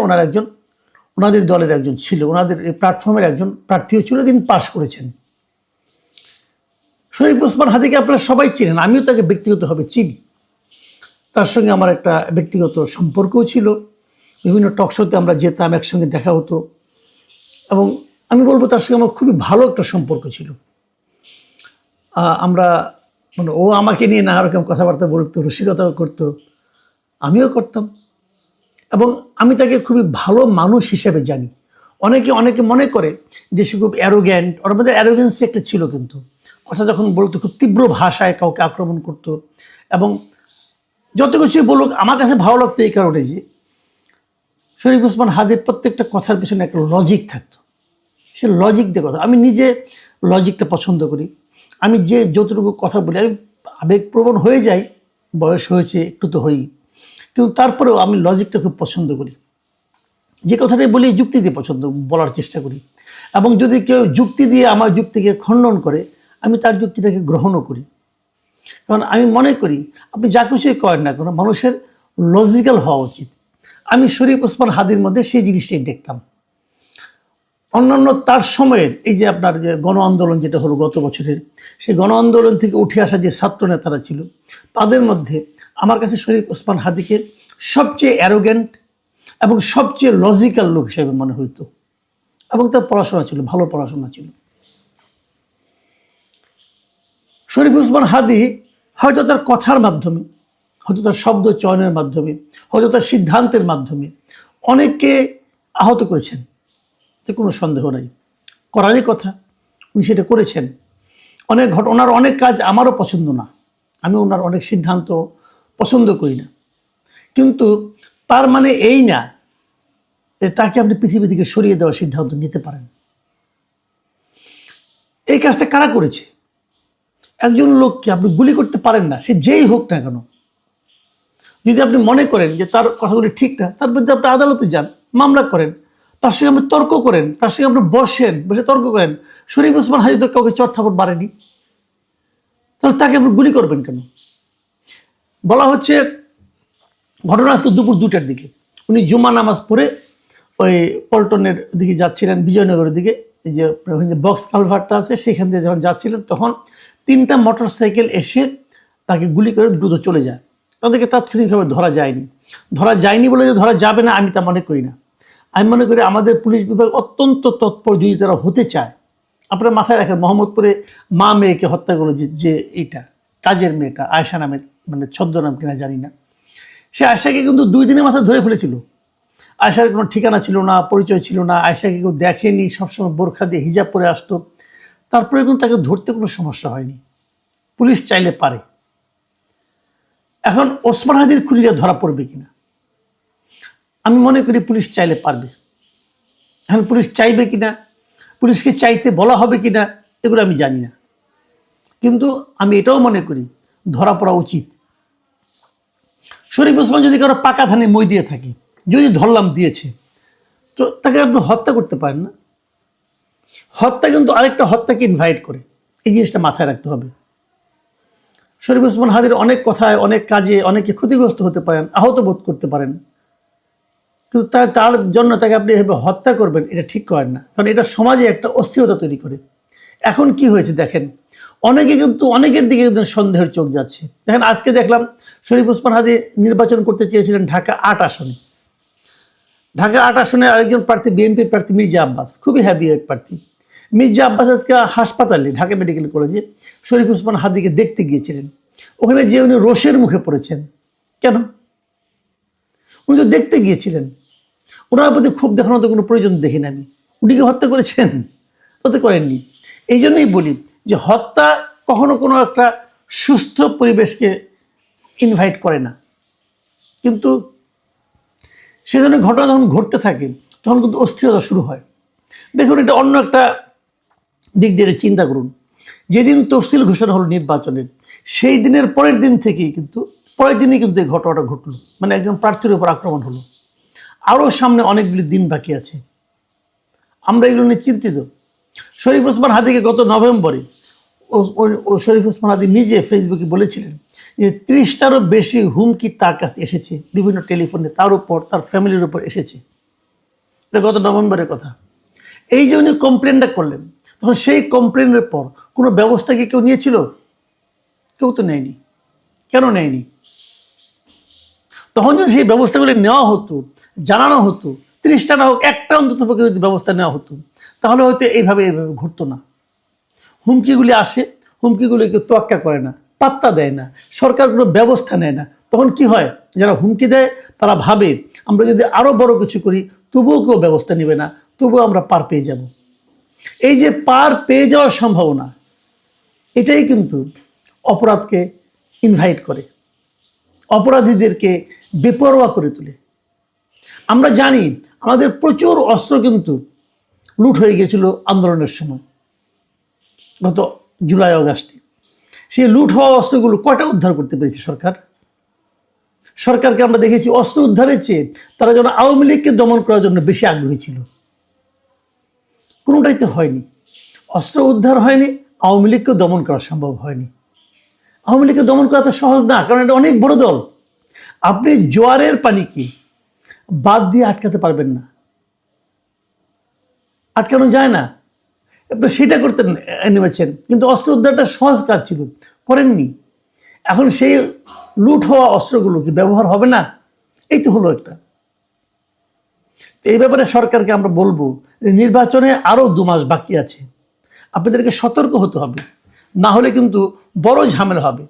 ওনাদের দলের একজন ছিল, ওনাদের এই প্ল্যাটফর্মের একজন প্রার্থীও ছিল, তিনি পাশ করেছেন। শরীফ ওসমান হাদিকে আপনারা সবাই চিনেন, আমিও তাকে ব্যক্তিগতভাবে চিনি। তার সঙ্গে আমার একটা ব্যক্তিগত সম্পর্কও ছিল। বিভিন্ন টক শোতে আমরা যেতাম, একসঙ্গে দেখা হতো, এবং আমি বলবো তার সঙ্গে আমার খুবই ভালো একটা সম্পর্ক ছিল। আমরা মানে ও আমাকে নিয়ে নানা রকম কথাবার্তা বলতো, রসিকতাও করতো, আমিও করতাম, এবং আমি তাকে খুবই ভালো মানুষ হিসেবে জানি। অনেকে মনে করে যে সে খুব অ্যারোগ্যান্ট, ওর মধ্যে অ্যারোগেন্সি একটা ছিল, কিন্তু কথা যখন বলতো খুব তীব্র ভাষায় কাউকে আক্রমণ করতো। এবং যত কিছুই বলুক, আমার কাছে ভালো লাগতো এই কারণে যে শরীফ ওসমান হাদির প্রত্যেকটা কথার পেছনে একটা লজিক থাকতো। সে লজিক দিয়ে কথা, আমি নিজে লজিকটা পছন্দ করি। আমি যে যতটুকু কথা বলি, আমি আবেগপ্রবণ হয়ে যাই, বয়স হয়েছে একটু তো হই, কিন্তু তারপরেও আমি লজিকটা খুব পছন্দ করি। যে কথাটাই বলি যুক্তি দিয়ে বলার চেষ্টা করি, এবং যদি কেউ যুক্তি দিয়ে আমার যুক্তিকে খণ্ডন করে, আমি তার যুক্তিটাকে গ্রহণও করি। কারণ আমি মনে করি আপনি যা কিছুই করেন না কেন, মানুষের লজিক্যাল হওয়া উচিত। আমি শরীফ ওসমান হাদির মধ্যে সেই জিনিসটাই দেখতাম। অন্যান্য তার সময়ের এই যে আপনার যে গণ আন্দোলন যেটা হলো গত বছরের, সেই গণ আন্দোলন থেকে উঠে আসা যে ছাত্র নেতারা ছিল, তাদের মধ্যে আমার কাছে শরীফ ওসমান হাদিকে সবচেয়ে অ্যারোগ্যান্ট এবং সবচেয়ে লজিক্যাল লোক হিসেবে মনে হইতো। এবং তার পড়াশোনা ছিল, ভালো পড়াশোনা ছিল। শরীফ ওসমান হাদি হয়তো তার কথার মাধ্যমে, হয়তো তার শব্দ চয়নের মাধ্যমে, হয়তো তার সিদ্ধান্তের মাধ্যমে অনেককে আহত করেছেন, এতে কোনো সন্দেহ নাই। করারই কথা, উনি সেটা করেছেন। ওনার অনেক কাজ আমারও পছন্দ না, আমি ওনার অনেক সিদ্ধান্ত পছন্দ করি না, কিন্তু তার মানে এই না যে তাকে আপনি পৃথিবী থেকে সরিয়ে দেওয়ার সিদ্ধান্ত নিতে পারেন। এই কাজটা কারা করেছে? একজন লোককে আপনি গুলি করতে পারেন না, সে যেই হোক না কেন। যদি আপনি মনে করেন যে তার কথাগুলি ঠিক না, তার বিরুদ্ধে আপনি আদালতে যান, মামলা করেন, তার সঙ্গে আপনি তর্ক করেন, তার সঙ্গে আপনি বসে তর্ক করেন। শরীফ ওসমান হাদি তো কাউকে চট থাপড় মারেনি, তাহলে তাকে আপনি গুলি করবেন কেন? বলা হচ্ছে ঘটনা আজকে দুপুর 2টার দিকে উনি জুমা নামাজ পড়ে ওই পল্টনের দিকে যাচ্ছিলেন, বিজয়নগরের দিকে, এই যে বক্স কালভারটা আছে সেখান দিয়ে যখন যাচ্ছিলেন, তখন 3টা মোটরসাইকেল এসে তাকে গুলি করে দ্রুত চলে যায়। তাদেরকে তাৎক্ষণিকভাবে ধরা যায়নি বলে যে ধরা যাবে না, আমি তা মনে করি না। আমি মনে করি আমাদের পুলিশ বিভাগ অত্যন্ত তৎপর, যদি তারা হতে চায়, আপনার মাথায় রাখেন, মোহাম্মদপুরে মা মেয়েকে হত্যা করলো যে এইটা কাজের মেয়েটা আয়েশা নামের, মানে ছদ্মনাম কিনা জানি না, সে আয়েশাকে কিন্তু 2 দিনের মাথায় ধরে ফেলেছিল। আয়েশার কোনো ঠিকানা ছিল না, পরিচয় ছিল না, আয়েশাকে কেউ দেখেনি, সবসময় বোরখা দিয়ে হিজাব পরে আসতো। তারপরে কিন্তু তাকে ধরতে কোনো সমস্যা হয়নি, পুলিশ চাইলে পারে। এখন ওসমান হাদির খুনিরা ধরা পড়বে কিনা, আমি মনে করি পুলিশ চাইলে পারবে। এখন পুলিশ চাইবে কিনা, পুলিশকে চাইতে বলা হবে কিনা, এগুলো আমি জানি না, কিন্তু আমি এটাও মনে করি ধরা পড়া উচিত। শরীফ ওসমান যদি কারো পাকা ধানে মই দিয়ে থাকে, যদি ধরলাম দিয়েছে, তো তাকে আপনি হত্যা করতে পারেন না। হত্যা কিন্তু আরেকটা হত্যাকে ইনভাইট করে, এই জিনিসটা মাথায় রাখতে হবে। শরীফ ওসমান হাদির অনেক কথায়, অনেক কাজে অনেকে ক্ষতিগ্রস্ত হতে পারেন, আহত বোধ করতে পারেন, কিন্তু তার জন্য তাকে আপনি এভাবে হত্যা করবেন, এটা ঠিক করেন না, কারণ এটা সমাজে একটা অস্থিরতা তৈরি করে। এখন কি হয়েছে দেখেন, অনেকে কিন্তু অনেকের দিকে কিন্তু সন্দেহের চোখ যাচ্ছে। দেখেন আজকে দেখলাম শরীফ ওসমান হাদি নির্বাচন করতে চেয়েছিলেন ঢাকা 8 আসনে। ঢাকা 8 আসনে আরেকজন প্রার্থী বিএনপির প্রার্থী মির্জা আব্বাস, খুবই হ্যাপি এক প্রার্থী। মির্জা আব্বাস আজকে হাসপাতালে ঢাকা মেডিকেল কলেজে শরীফ ওসমান হাদিকে দেখতে গিয়েছিলেন। ওখানে যে উনি রোষের মুখে পড়েছেন, কেন? উনি তো দেখতে গিয়েছিলেন, ওনার প্রতি ক্ষোভ দেখানোর তো কোনো প্রয়োজন দেখি না আমি। উনি কি হত্যা করেছেন? হত্যা করেননি। এই জন্যই বলি যে হত্যা কখনো কোনো একটা সুস্থ পরিবেশকে ইনভাইট করে না, কিন্তু সে ধরনের ঘটনা যখন ঘটতে থাকে তখন কিন্তু অস্থিরতা শুরু হয়। দেখুন, এটা অন্য একটা দিক দিয়ে চিন্তা করুন। যেদিন তফসিল ঘোষণা হলো নির্বাচনের, সেই দিনের পরের দিন থেকেই কিন্তু এই ঘটনাটা ঘটলো, মানে একজন প্রার্থীর উপর আক্রমণ হলো। আরও সামনে অনেকগুলি দিন বাকি আছে, আমরা এগুলো নিয়ে চিন্তিত। শরীফ ওসমান হাদিকে গত নভেম্বরে শরীফ ওসমান হাদি নিজে ফেসবুকে বলেছিলেন যে 30টারও বেশি হুমকি তার কাছে এসেছে, বিভিন্ন টেলিফোনে, তার উপর, তার ফ্যামিলির উপর এসেছে। এটা গত নভেম্বরের কথা। এই যে উনি কমপ্লেনটা করলেন, তখন সেই কমপ্লেনের পর কোনো ব্যবস্থা কি কেউ নিয়েছিল? কেউ তো নেয়নি। কেন নেয়নি? তখন যদি সেই ব্যবস্থাগুলি নেওয়া হতো, জানানো হতো, 30টা না হোক, একটা অন্তত যদি ব্যবস্থা নেওয়া হতো, তাহলে হয়তো এইভাবে ঘটতো না। হুমকিগুলি আসে, হুমকিগুলিকে তোয়াক্কা করে না, পাত্তা দেয় না, সরকার কোনো ব্যবস্থা নেয় না। তখন কি হয়, যারা হুমকি দেয় তারা ভাবে আমরা যদি আরও বড় কিছু করি তবুও কেউ ব্যবস্থা নেবে না, তবুও আমরা পার পেয়ে যাব। এই যে পার পেয়ে যাওয়ার সম্ভাবনা, এটাই কিন্তু অপরাধকে ইনভাইট করে, অপরাধীদেরকে বেপরোয়া করে তোলে। আমরা জানি আমাদের প্রচুর অস্ত্র কিন্তু লুট হয়ে গিয়েছিল আন্দোলনের সময়, গত জুলাই আগস্টে। সেই লুট হওয়া অস্ত্রগুলো কয়টা উদ্ধার করতে পেরেছে সরকারকে আমরা দেখেছি অস্ত্র উদ্ধারের চেয়ে তারা যেন আওয়ামী লীগকে দমন করার জন্য বেশি আগ্রহী ছিল। কোনোটাই তো হয়নি, অস্ত্র উদ্ধার হয়নি, আওয়ামী লীগকে দমন করা সম্ভব হয়নি। আওয়ামী লীগকে দমন করা তো সহজ না, কারণ এটা অনেক বড় দল। আপনি জোয়ারের পানিকে বাদ দিয়ে আটকাতে পারবেন না, আটকানো যায় না। আপনি সেটা করতে নেমেছেন, কিন্তু অস্ত্র উদ্ধারটা সহজ কাজ ছিল, করেননি। এখন সেই লুট হওয়া অস্ত্রগুলো কি ব্যবহার হবে না? এই তো হলো একটা। এই ব্যাপারে সরকারকে আমরা বলবো যে নির্বাচনে আরও 2 মাস বাকি আছে, আপনাদেরকে সতর্ক হতে হবে, না হলে কিন্তু বড় ঝামেলা হবে।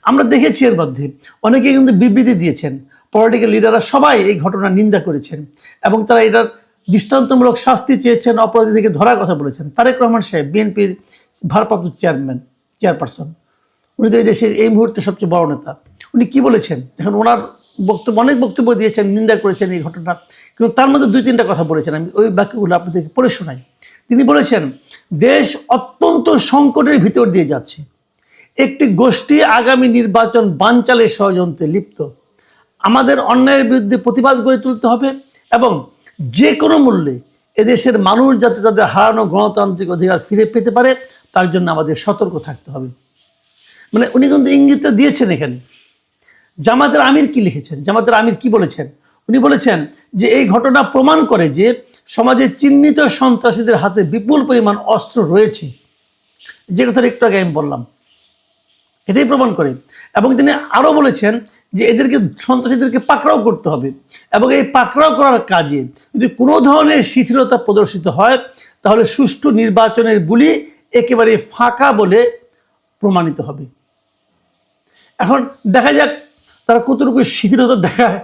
আমরা দেখেছি এর মধ্যে অনেকে কিন্তু বিবৃতি দিয়েছেন, পলিটিক্যাল লিডাররা সবাই এই ঘটনার নিন্দা করেছেন এবং তারা এটার দৃষ্টান্তমূলক শাস্তি চেয়েছেন, অপরাধীদেরকে ধরার কথা বলেছেন। তারেক রহমান সাহেব, বিএনপির ভারপ্রাপ্ত চেয়ারপারসন, উনি তো এই দেশের এই মুহূর্তে সবচেয়ে বড় নেতা। উনি কি বলেছেন এখন? ওনার অনেক বক্তব্য দিয়েছেন, নিন্দা করেছেন এই ঘটনা, কিন্তু তার মধ্যে 2-3টা কথা বলেছেন, আমি ওই বাক্যগুলো আপনাদেরকে পড়ে শোনাই। তিনি বলেছেন, দেশ অত্যন্ত সংকটের ভিতর দিয়ে যাচ্ছে, একটি গোষ্ঠী আগামী নির্বাচন বানচালের ষড়যন্ত্রে লিপ্ত। আমাদের অন্যায়ের বিরুদ্ধে প্রতিবাদ গড়ে তুলতে হবে এবং যে কোনো মূল্যে এদেশের মানুষ যাতে তাদের হারানো গণতান্ত্রিক অধিকার ফিরে পেতে পারে তার জন্য আমাদের সতর্ক থাকতে হবে। মানে উনি কিন্তু ইঙ্গিতটা দিয়েছেন এখানে। জামাতের আমির কি লিখেছেন, জামাতের আমির কি বলেছেন? উনি বলেছেন যে এই ঘটনা প্রমাণ করে যে সমাজে চিহ্নিত সন্ত্রাসীদের হাতে বিপুল পরিমাণ অস্ত্র রয়েছে, যে কথাটা একটু আগে আমি বললাম, এটাই প্রমাণ করে। এবং তিনি আরও বলেছেন যে এদেরকে, সন্ত্রাসীদেরকে পাকড়াও করতে হবে এবং এই পাকড়াও করার কাজে যদি কোনো ধরনের শিথিলতা প্রদর্শিত হয় তাহলে সুষ্ঠু নির্বাচনের বুলি একেবারে ফাঁকা বলে প্রমাণিত হবে। এখন দেখা যাক তারা কতটুকু শিথিলতা দেখায়।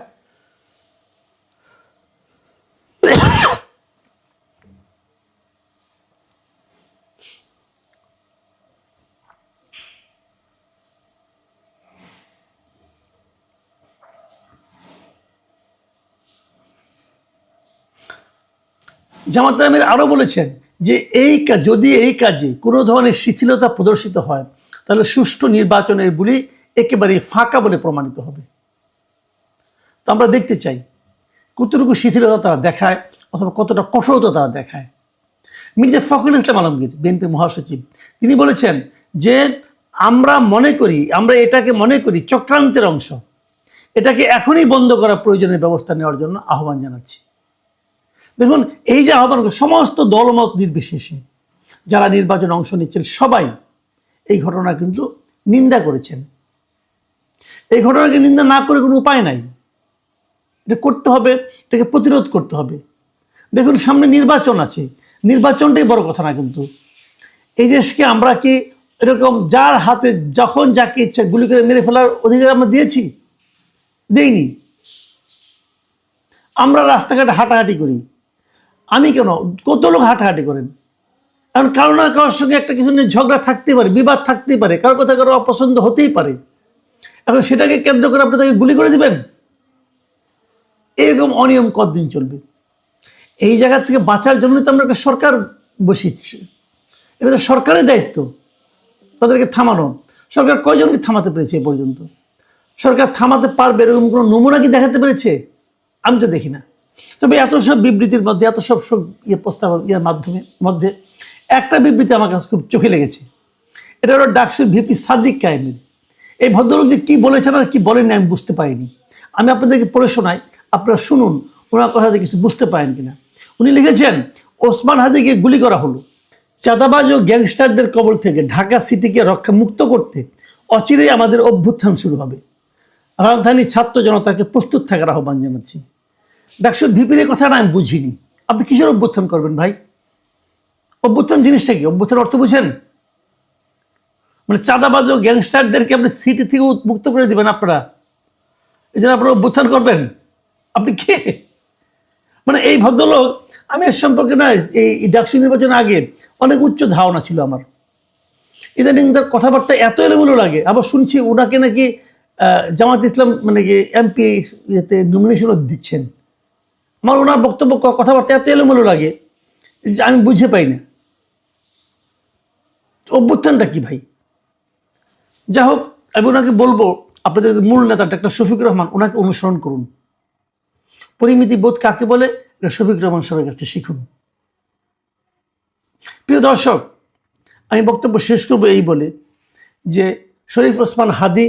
জামাত আমির আরো বলেছেন যে যদি এই কাজে কোনো ধরনের শিথিলতা প্রদর্শিত হয় তাহলে সুষ্ঠু নির্বাচনের বুলি একেবারে ফাঁকা বলে প্রমাণিত হবে। তো আমরা দেখতে চাই কতটুকু শিথিলতা তারা দেখায় অথবা কতটা কঠোরতা তারা দেখায়। মির্জা ফখরুল ইসলাম আলমগীর, বিএনপি মহাসচিব, তিনি বলেছেন যে আমরা এটাকে মনে করি চক্রান্তের অংশ, এটাকে এখনই বন্ধ করা প্রয়োজনীয় ব্যবস্থা নেওয়ার জন্য আহ্বান জানাচ্ছি। দেখুন, এই যে আহ্বান, সমস্ত দলমত নির্বিশেষে যারা নির্বাচনে অংশ নিচ্ছেন সবাই এই ঘটনা কিন্তু নিন্দা করেছেন। এই ঘটনাকে নিন্দা না করে কোনো উপায় নাই, এটা করতে হবে, এটাকে প্রতিরোধ করতে হবে। দেখুন, সামনে নির্বাচন আছে, নির্বাচনটাই বড় কথা না। কিন্তু এই দেশকে আমরা কি এরকম যার হাতে যখন যাকে ইচ্ছা গুলি করে মেরে ফেলার অধিকার আমরা দিয়েছি? দেইনি। আমরা রাস্তাঘাটে হাঁটাহাঁটি করি, আমি কেন, কত লোক হাঁটাহাঁটি করেন, কারণ কারো না কারোর সঙ্গে একটা কিছু নিয়ে ঝগড়া থাকতেই পারে, বিবাদ থাকতেই পারে, কারোর কথা কারো অপছন্দ হতেই পারে। এখন সেটাকে কেন্দ্র করে আপনি তাকে গুলি করে দিবেন? এরকম অনিয়ম কতদিন চলবে? এই জায়গা থেকে বাঁচার জন্য তো আমরা একটা সরকার বসিয়েছি, এটা তো সরকারের দায়িত্ব তাদেরকে থামানো। সরকার কয়জনকে থামাতে পেরেছে এ পর্যন্ত? সরকার থামাতে পারবে এরকম কোনো নমুনা কি দেখাতে পেরেছে? আমি তো দেখি না। তবে এত সব বিবৃতির মধ্যে, এত সব প্রস্তাব মধ্যে একটা বিবৃতি আমার কাছে খুব চোখে লেগেছে। এটা হলো ডাকসুর ভিপি সাদিক কায়েমের। এই ভদ্রলোক যে কী বলেছেন আর কি বলেননি আমি বুঝতে পারিনি। আমি আপনাদেরকে পড়ে শোনাই, আপনারা শুনুন ওনার কথাতে কিছু বুঝতে পারেন কিনা। উনি লিখেছেন, ওসমান হাদিকে গুলি করা হলো। চাঁদাবাজ ও গ্যাংস্টারদের কবল থেকে ঢাকা সিটিকে মুক্ত করতে অচিরেই আমাদের অভ্যুত্থান শুরু হবে। রাজধানী ছাত্র জনতাকে প্রস্তুত থাকার আহ্বান জানাচ্ছি। ডাকসুর ভিপির কথা না আমি বুঝিনি। আপনি কিসের অভ্যুত্থান করবেন ভাই? অভ্যুত্থান জিনিসটা কি? অভ্যুত্থান অর্থ বুঝেন? মানে চাঁদাবাজ ও গ্যাংস্টারদেরকে আপনি সিটি থেকে মুক্ত করে দিবেন আপনারা, এই জন্য আপনারা অভ্যুত্থান করবেন? আপনি কে? মানে এই ভদ্রলোক, আমি এর সম্পর্কে না এই ডাকসু নির্বাচনের আগে অনেক উচ্চ ধারণা ছিল আমার। ইদানিং তার কথাবার্তা এত এলোমেলো লাগে। আবার শুনছি ওনাকে নাকি জামাত ইসলাম মানে কি এমপি ইয়েতে নমিনেশনও দিচ্ছেন। আমার ওনার বক্তব্য কথাবার্তা এত এলোমেলো লাগে যে আমি বুঝে পাই না অভ্যুত্থানটা কি ভাই। যা হোক, আমি ওনাকে বলবো আপনাদের মূল নেতা ডাক্তার শফিকুর রহমান, ওনাকে অনুসরণ করুন। পরিমিতি বোধ কাকে বলে শফিকুর রহমান সাহেবের কাছে শিখুন। প্রিয় দর্শক, আমি বক্তব্য শেষ করবো এই বলে যে শরীফ ওসমান হাদি